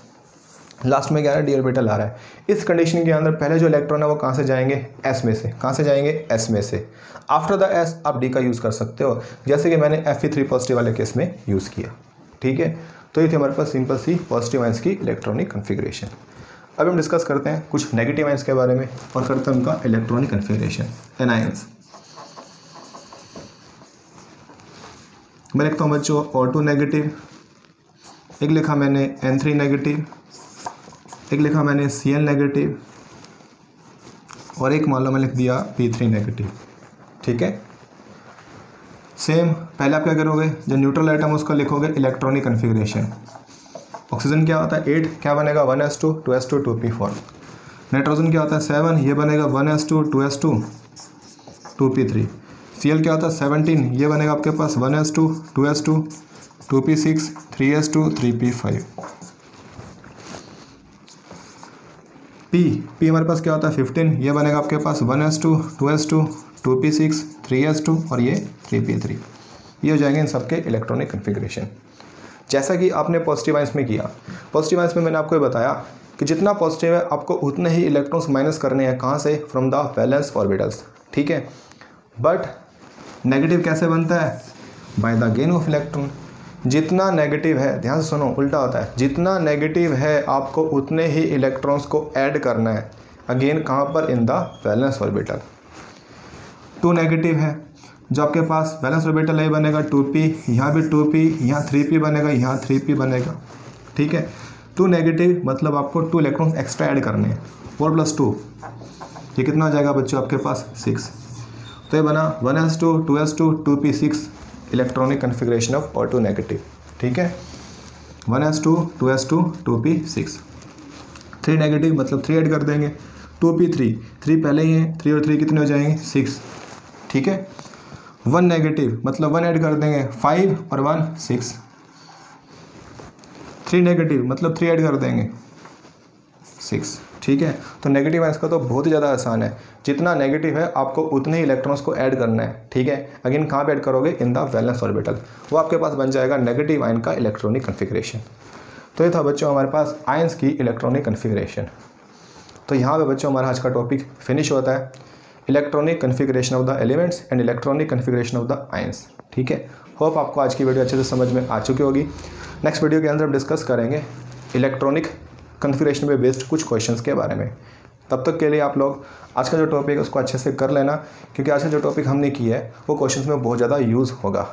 लास्ट में क्या है, डी ऑर्बिटल आ रहा है, इस कंडीशन के अंदर पहले जो इलेक्ट्रॉन है वो कहाँ से जाएंगे, S में से। कहाँ से जाएंगे, S में से। आफ्टर द S आप D का यूज़ कर सकते हो, जैसे कि मैंने Fe3 पॉजिटिव वाले केस में यूज़ किया, ठीक है। तो ये थी हमारे पास सिंपल सी पॉजिटिव आयंस की इलेक्ट्रॉनिक कन्फिग्रेशन। अब हम डिस्कस करते हैं कुछ नेगेटिव आयंस के बारे में और करते हैं उनका इलेक्ट्रॉनिक कन्फिग्रेशन, एनायंस। मैं लिखता हूँ बच्चों O2 नेगेटिव, एक लिखा मैंने N3 नेगेटिव, एक लिखा मैंने Cl नेगेटिव और एक मान लो मैं लिख दिया P3 नेगेटिव, ठीक है। सेम पहले आप क्या करोगे, जो न्यूट्रल आइटम उसका लिखोगे इलेक्ट्रॉनिक कन्फिग्रेशन। ऑक्सीजन क्या होता है 8, क्या बनेगा 1s2, 2s2, 2p4। नाइट्रोजन क्या होता है 7, ये बनेगा 1s2, 2s2, 2p3। Cl क्या होता है 17, ये बनेगा आपके पास 1s2, 2s2, 2p6, 3s2, 3p5। P हमारे पास क्या होता है 15, ये बनेगा आपके पास 1s2, 2s2, 2p6, 3s2 और ये 3p3। ये हो जाएंगे इन सबके इलेक्ट्रॉनिक कन्फिग्रेशन। जैसा कि आपने पॉजिटिव आयंस में किया, पॉजिटिव आयंस में मैंने आपको बताया कि जितना पॉजिटिव है आपको उतने ही इलेक्ट्रॉन्स माइनस करने हैं, कहाँ से, फ्रॉम द वैलेंस ऑर्बिटल्स, ठीक है। बट नेगेटिव कैसे बनता है, by the gain of electron. जितना नेगेटिव है, ध्यान से सुनो, उल्टा होता है, जितना नेगेटिव है आपको उतने ही इलेक्ट्रॉन्स को ऐड करना है, अगेन कहाँ पर, in the valence orbital. 2 negative है, जो आपके पास वैलेंस ऑर्बिटल है बनेगा 2p, यहाँ भी 2p, यहाँ 3p बनेगा, यहाँ 3p बनेगा, ठीक है। 2 नेगेटिव मतलब आपको 2 इलेक्ट्रॉन्स एक्स्ट्रा ऐड करने हैं, 4 + 2, ये कितना हो जाएगा बच्चों आपके पास 6। तो ये बना 1s2, 2s2, 2p6 electronic configuration of O2 negative, ठीक है। 1s2, 2s2, 2p6। 3 नेगेटिव मतलब 3 ऐड कर देंगे, 2p3, 3 पहले ही है, 3 और 3 कितने हो जाएंगे 6, ठीक है। 1 नेगेटिव मतलब 1 ऐड कर देंगे 5 और 1 6। 3 नेगेटिव मतलब 3 ऐड कर देंगे 6। ठीक है, तो नेगेटिव आयंस का तो बहुत ही ज़्यादा आसान है। जितना नेगेटिव है आपको उतने ही इलेक्ट्रॉन्स को ऐड करना है। ठीक है, अगेन कहाँ पे ऐड करोगे? In the valence orbital. वो आपके पास बन जाएगा नेगेटिव आयन का इलेक्ट्रॉनिक कन्फिग्रेशन। तो ये था बच्चों हमारे पास आयंस की इलेक्ट्रॉनिक कन्फिग्रेशन। तो यहाँ पे बच्चों हमारा आज का टॉपिक फिनिश होता है, electronic configuration of the elements and electronic configuration of the ions. ठीक है, होप आपको आज की वीडियो अच्छे से समझ में आ चुकी होगी। नेक्स्ट वीडियो के अंदर हम डिस्कस करेंगे इलेक्ट्रॉनिक कन्फिग्रेशन पे बेस्ड कुछ क्वेश्चंस के बारे में। तब तक के लिए आप लोग आज का जो टॉपिक है उसको अच्छे से कर लेना, क्योंकि आज का जो टॉपिक हमने किया है वो क्वेश्चंस में बहुत ज़्यादा यूज़ होगा।